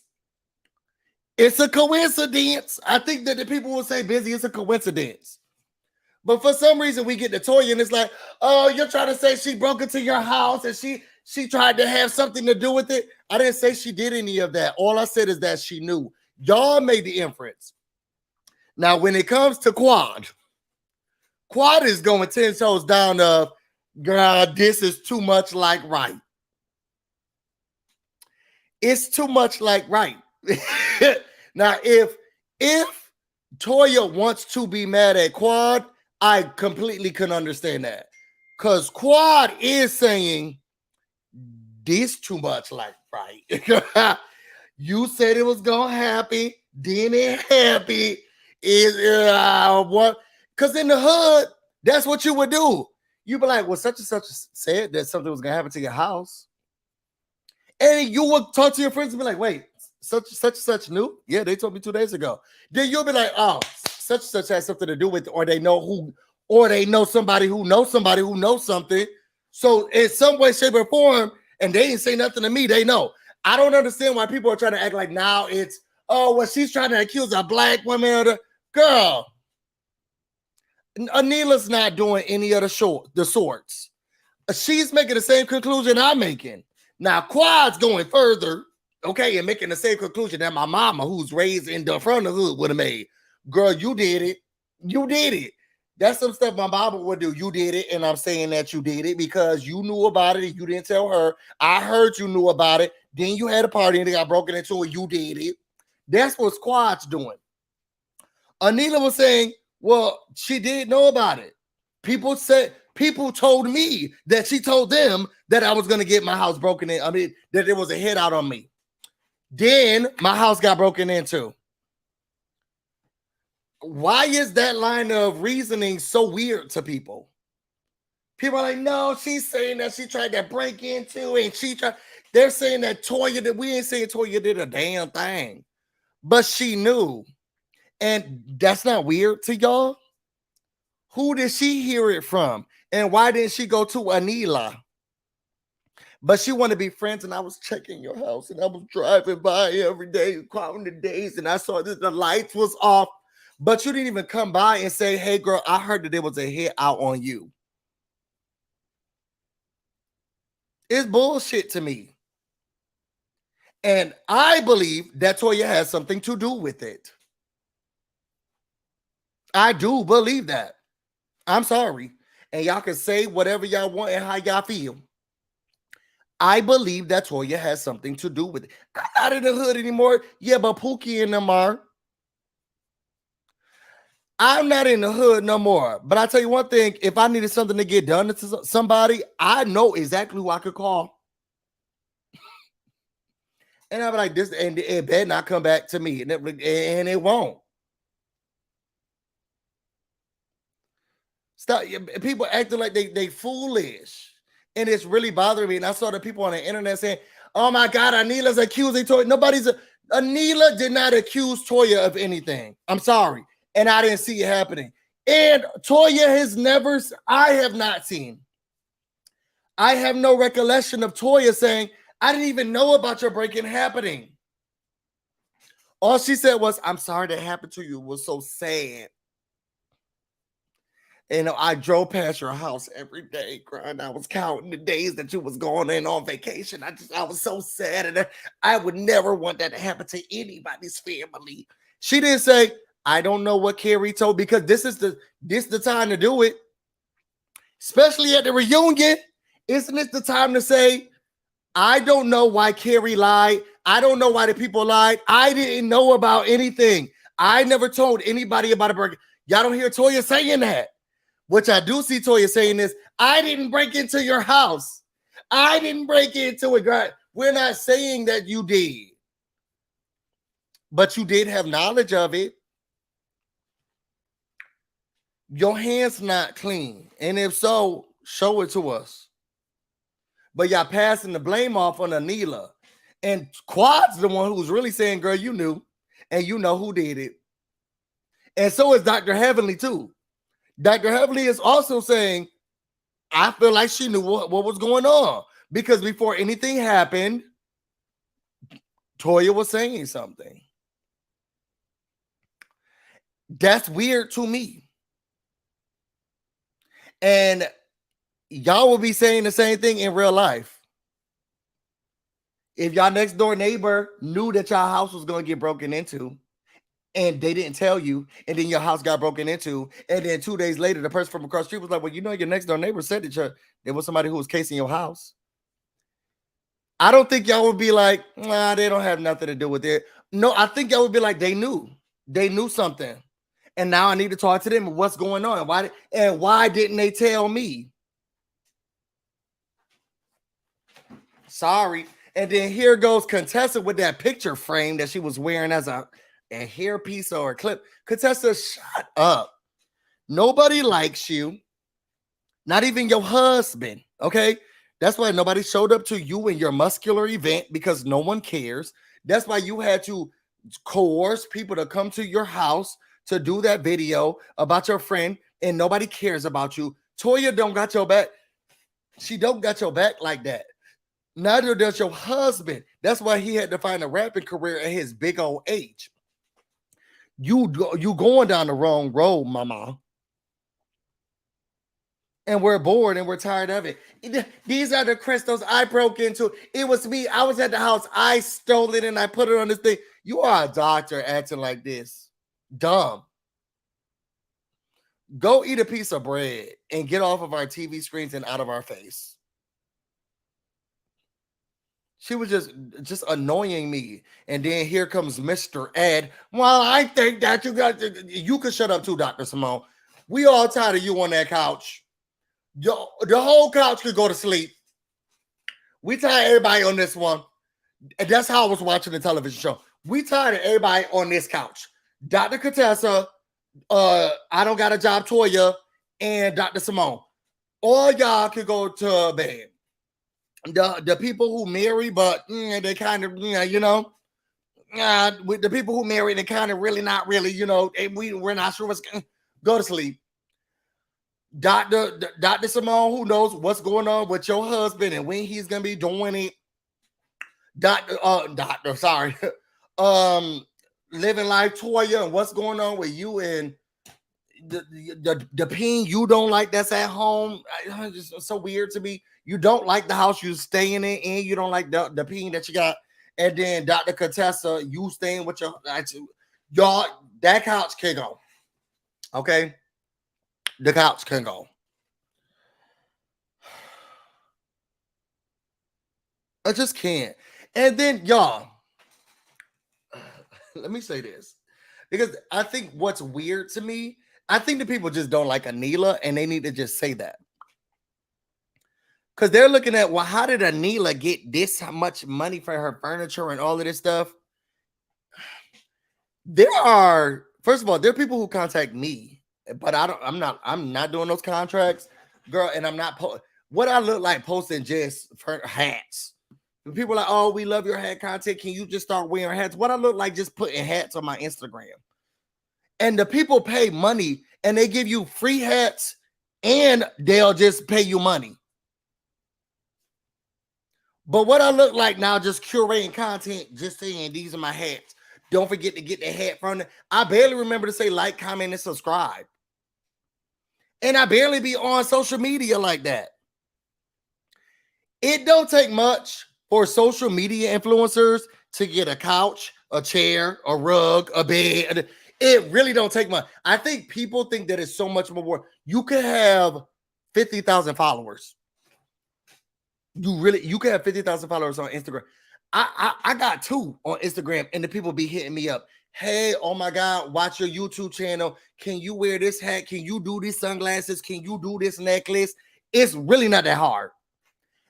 It's a coincidence. I think that the people will say busy, it's a coincidence. But for some reason, we get to Toya and it's like, oh, you're trying to say she broke into your house and she tried to have something to do with it. I didn't say she did any of that. All I said is that she knew. Y'all made the inference. Now, when it comes to Quad is going 10 toes down of, God, this is too much like right. It's too much like right. Now, if Toya wants to be mad at Quad, I completely can understand that. Because Quad is saying, this too much like right. You said it was gonna happen, then it happened. What? Because in the hood, that's what you would do. You'd be like, well, such and such said that something was gonna happen to your house. And you would talk to your friends and be like, wait, such knew? Yeah, they told me 2 days ago. Then you'll be like, oh, such and such has something to do with it, or they know somebody who knows something. So in some way, shape, or form, and they ain't say nothing to me, they know. I don't understand why people are trying to act like now it's, oh, well, she's trying to accuse a black woman. Girl, Anila's not doing any of the sorts. She's making the same conclusion I'm making. Now, Quad's going further, okay, and making the same conclusion that my mama, who's raised in the front of the hood, would have made. Girl, you did it. You did it. That's some stuff my mama would do. You did it, and I'm saying that you did it because you knew about it and you didn't tell her. I heard you knew about it. Then you had a party and they got broken into it. You did it. That's what Squad's doing. Anila was saying, well, she did know about it. People told me that she told them that I was going to get my house broken in. I mean, that there was a hit out on me. Then my house got broken into. Why is that line of reasoning so weird to people? People are like, no, she's saying that she tried to break into and they're saying that Toya, that we ain't saying Toya did a damn thing, but she knew. And that's not weird to y'all. Who did she hear it from? And why didn't she go to Anila? But she wanted to be friends, and I was checking your house, and I was driving by every day, counting the days, and I saw that the lights was off. But you didn't even come by and say, hey, girl, I heard that there was a hit out on you. It's bullshit to me. And I believe that Toya has something to do with it. I do believe that. I'm sorry. And y'all can say whatever y'all want and how y'all feel. I believe that Toya has something to do with it. I'm not in the hood anymore. Yeah, but Pookie and them are. I'm not in the hood no more. But I tell you one thing, if I needed something to get done to somebody, I know exactly who I could call. And I'll be like, this, and it better not come back to me. And it won't. Stop. People acting like they foolish. And it's really bothering me. And I saw the people on the internet saying, oh my God, Anila's accusing Toya. Anila did not accuse Toya of anything. I'm sorry. And I didn't see it happening. And Toya I have not seen. I have no recollection of Toya saying, I didn't even know about your break-in happening. All she said was, I'm sorry that happened to you. It was so sad. And I drove past your house every day, crying. I was counting the days that you was going in on vacation. I was so sad. And I would never want that to happen to anybody's family. She didn't say, I don't know what Carrie told, because this is the time to do it, especially at the reunion. Isn't it the time to say, I don't know why Carrie lied. I don't know why the people lied. I didn't know about anything. I never told anybody about a burger. Y'all don't hear Toya saying that. Which I do see Toya saying is, I didn't break into your house. I didn't break into it. God, we're not saying that you did. But you did have knowledge of it. Your hand's not clean. And if so, show it to us. But y'all passing the blame off on Anila. And Quad's the one who's really saying, girl, you knew. And you know who did it. And so is Dr. Heavenly too. Dr. Heavenly is also saying, I feel like she knew what was going on. Because before anything happened, Toya was saying something. That's weird to me. And y'all will be saying the same thing in real life. If y'all next door neighbor knew that y'all house was going to get broken into, and they didn't tell you, and then your house got broken into, and then 2 days later, the person from across the street was like, well, you know, your next door neighbor said that there was somebody who was casing your house. I don't think y'all would be like, nah, they don't have nothing to do with it. No, I think y'all would be like, they knew something. And now I need to talk to them. What's going on? Why didn't they tell me? Sorry. And then here goes Contessa with that picture frame that she was wearing as a hairpiece or a clip. Contessa, shut up. Nobody likes you. Not even your husband. Okay. That's why nobody showed up to you in your muscular event, because no one cares. That's why you had to coerce people to come to your house to do that video about your friend, and nobody cares about you. Toya don't got your back. She don't got your back like that. Neither does your husband. That's why he had to find a rapping career at his big old age. You going down the wrong road, mama. And we're bored and we're tired of it. These are the crystals I broke into. It was me. I was at the house. I stole it and I put it on this thing. You are a doctor acting like this. Dumb. Go eat a piece of bread and get off of our TV screens and out of our face. She was just annoying me. And then here comes Mr. Ed. Well, I think that you could shut up too, Dr. Simone. We all tired of you on that couch. The whole couch could go to sleep. We tired of everybody on this one. And that's how I was watching the television show. We tired of everybody on this couch. Dr. Contessa, I don't got a job, Toya, and Dr. Simone. All y'all could go to bed. The people who marry, but they kind of, with the people who marry, they kind of really not really, we're not sure what's going to go to sleep. Dr. Simone, who knows what's going on with your husband and when he's going to be doing it. Living life, Toya, and what's going on with you and the peen you don't like that's at home. It's just so weird to me. You don't like the house you staying in, and you don't like the peen that you got. And then Dr. Contessa, you staying with y'all. That couch can go. Okay, the couch can go. I just can't. And then y'all, let me say this, because I think what's weird to me, I think the people just don't like Anila, and they need to just say that. Because they're looking at, well, how did Anila get this much money for her furniture and all of this stuff? First of all, there are people who contact me, but I'm not doing those contracts, girl, and I'm not what I look like posting just for hats. People are like, oh, we love your hat content. Can you just start wearing hats? What I look like just putting hats on my Instagram. And the people pay money and they give you free hats and they'll just pay you money. But what I look like now, just curating content, just saying these are my hats. Don't forget to get the hat from them. I barely remember to say like, comment, and subscribe. And I barely be on social media like that. It don't take much for social media influencers to get a couch, a chair, a rug, a bed. It really don't take much. I think people think that it's so much more. You can have 50,000 followers. You can have 50,000 followers on Instagram. I got 2 on Instagram, and the people be hitting me up. Hey, oh my God, watch your YouTube channel. Can you wear this hat? Can you do these sunglasses? Can you do this necklace? It's really not that hard.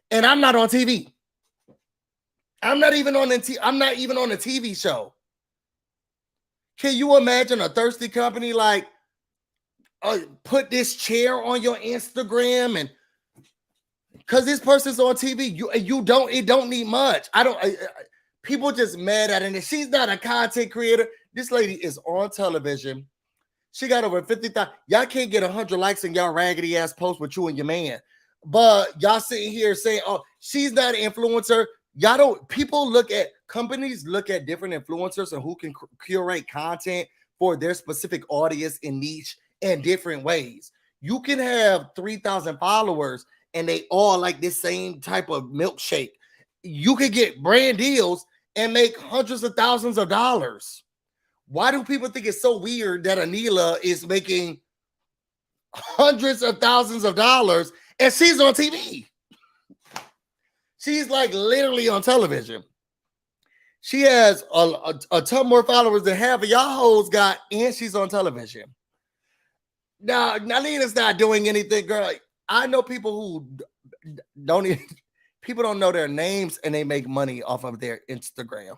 And I'm not on TV. I'm not even on the I'm not even on a TV show. Can you imagine a thirsty company like put this chair on your Instagram, and because this person's on TV, it don't need much. People just mad at it. And she's not a content creator. This lady is on television. She got over 50,000. Y'all can't get 100 likes in y'all raggedy ass post with you and your man. But y'all sitting here saying, oh, she's not an influencer. Y'all don't, companies look at different influencers and who can curate content for their specific audience and niche in different ways. You can have 3,000 followers and they all like this same type of milkshake. You could get brand deals and make hundreds of thousands of dollars. Why do people think it's so weird that Anila is making hundreds of thousands of dollars and she's on TV? She's like literally on television. She has a ton more followers than half of y'all hoes got, and she's on television. Now, Nalina's not doing anything, girl. I know people who people don't know their names and they make money off of their Instagram.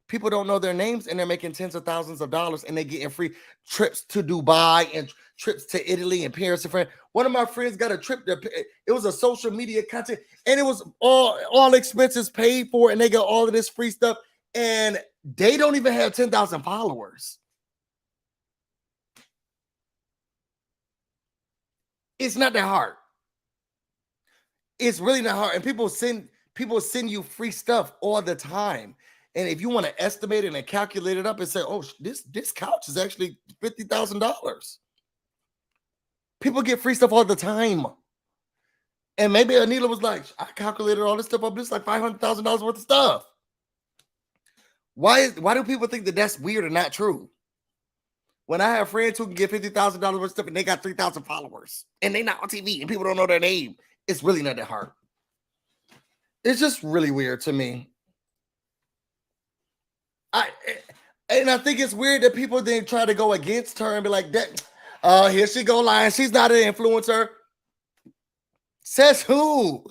People don't know their names and they're making tens of thousands of dollars and they're getting free trips to Dubai and trips to Italy and Paris and France. One of my friends got a trip there. It was a social media content and it was all expenses paid for, and they got all of this free stuff, and they don't even have 10,000 followers. It's not that hard. It's really not hard. And people send you free stuff all the time. And if you want to estimate it and calculate it up and say, oh, this couch is actually $50,000. People get free stuff all the time. And maybe Anila was like, I calculated all this stuff up. This is like $500,000 worth of stuff. Why do people think that that's weird and not true? When I have friends who can get $50,000 worth of stuff and they got 3,000 followers and they not on TV and people don't know their name, it's really not that hard. It's just really weird to me. I think it's weird that people then try to go against her and be like, that here she go lying. She's not an influencer. Says who?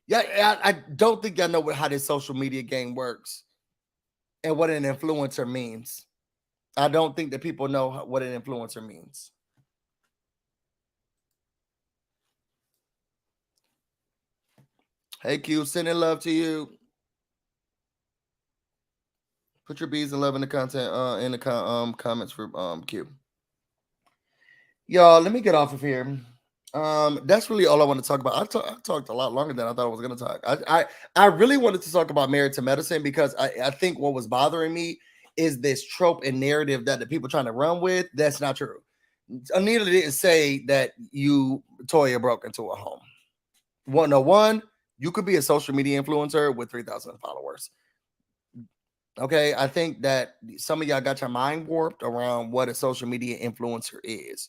Yeah, I don't think y'all know how this social media game works and what an influencer means. I don't think that people know what an influencer means. Hey, Q, sending love to you. Put your bees and love in the content in the comments for Q. Y'all, let me get off of here. That's really all I want to talk about. I talked a lot longer than I thought I was going to talk. I really wanted to talk about Married to Medicine because I think what was bothering me is this trope and narrative that the people trying to run with. That's not true. Anita didn't say that Toya broke into a home. 101, you could be a social media influencer with 3,000 followers. Okay, I think that some of y'all got your mind warped around what a social media influencer is.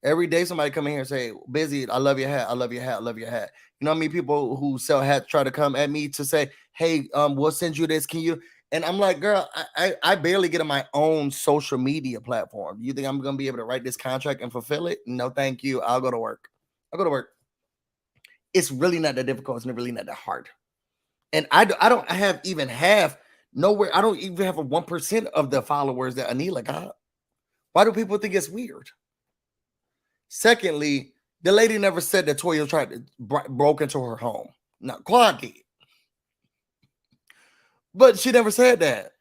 Every day somebody come in here and say, Busy, I love your hat. I love your hat. I love your hat. You know how many people who sell hats try to come at me to say, hey, we'll send you this. Can you? And I'm like, girl, I barely get on my own social media platform. You think I'm going to be able to write this contract and fulfill it? No, thank you. I'll go to work. It's really not that difficult. It's really not that hard. And I don't have even half nowhere. I don't even have a 1% of the followers that Anila got. Why do people think it's weird? Secondly, the lady never said that Toya tried to broke into her home. Now, Quad did. But she never said that.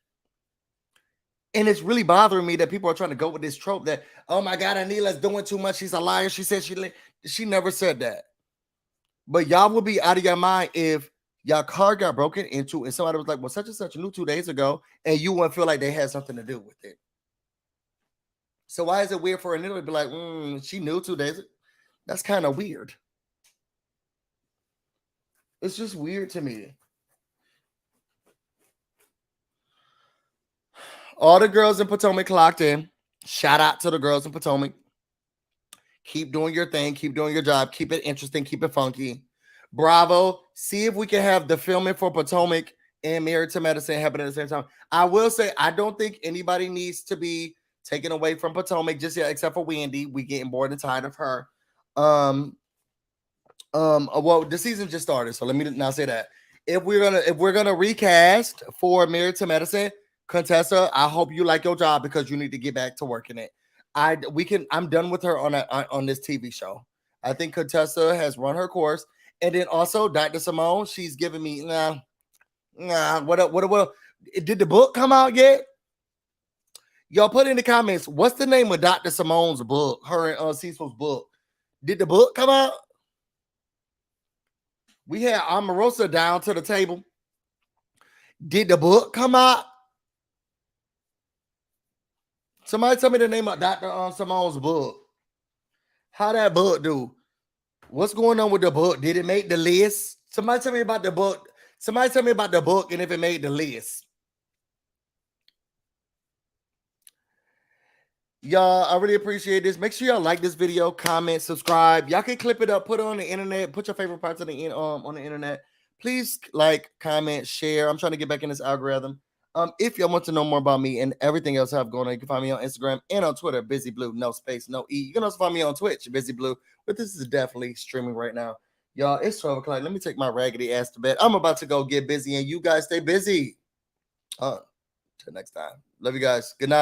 And it's really bothering me that people are trying to go with this trope that, oh my God, Anila's doing too much. She's a liar. She said she never said that. But y'all would be out of your mind if y'all car got broken into and somebody was like, well, such and such knew 2 days ago, and you wouldn't feel like they had something to do with it. So why is it weird for Anila to be like, she knew 2 days ago? That's kind of weird. It's just weird to me. All the girls in Potomac clocked in. Shout out to the girls in Potomac. Keep doing your thing. Keep doing your job. Keep it interesting. Keep it funky. Bravo. See if we can have the filming for Potomac and Married to Medicine happen at the same time. I will say, I don't think anybody needs to be taken away from Potomac just yet, except for Wendy. We getting bored and tired of her. Well, the season just started, so let me not say that. If we're gonna recast for Married to Medicine, Contessa, I hope you like your job because you need to get back to working it. I'm done with her on this TV show. I think Contessa has run her course. And then also Dr. Simone, she's giving me what did the book come out yet? Y'all put in the comments, what's the name of Dr. Simone's book? Her and Cecil's book. Did the book come out? We had Omarosa down to the table. Did the book come out? Somebody tell me the name of Dr. Simone's book. How that book do? What's going on with the book? Did it make the list? Somebody tell me about the book. Somebody tell me about the book and if it made the list. Y'all, I really appreciate this. Make sure y'all like this video, comment, subscribe. Y'all can clip it up, put it on the internet, put your favorite parts on the internet. Please like, comment, share. I'm trying to get back in this algorithm. If y'all want to know more about me and everything else I have going on, you can find me on Instagram and on Twitter, BusyBlu, no space, no E. You can also find me on Twitch, BusyBlu, but this is definitely streaming right now. Y'all, it's 12 o'clock. Let me take my raggedy ass to bed. I'm about to go get busy, and you guys stay busy. Till next time. Love you guys. Good night.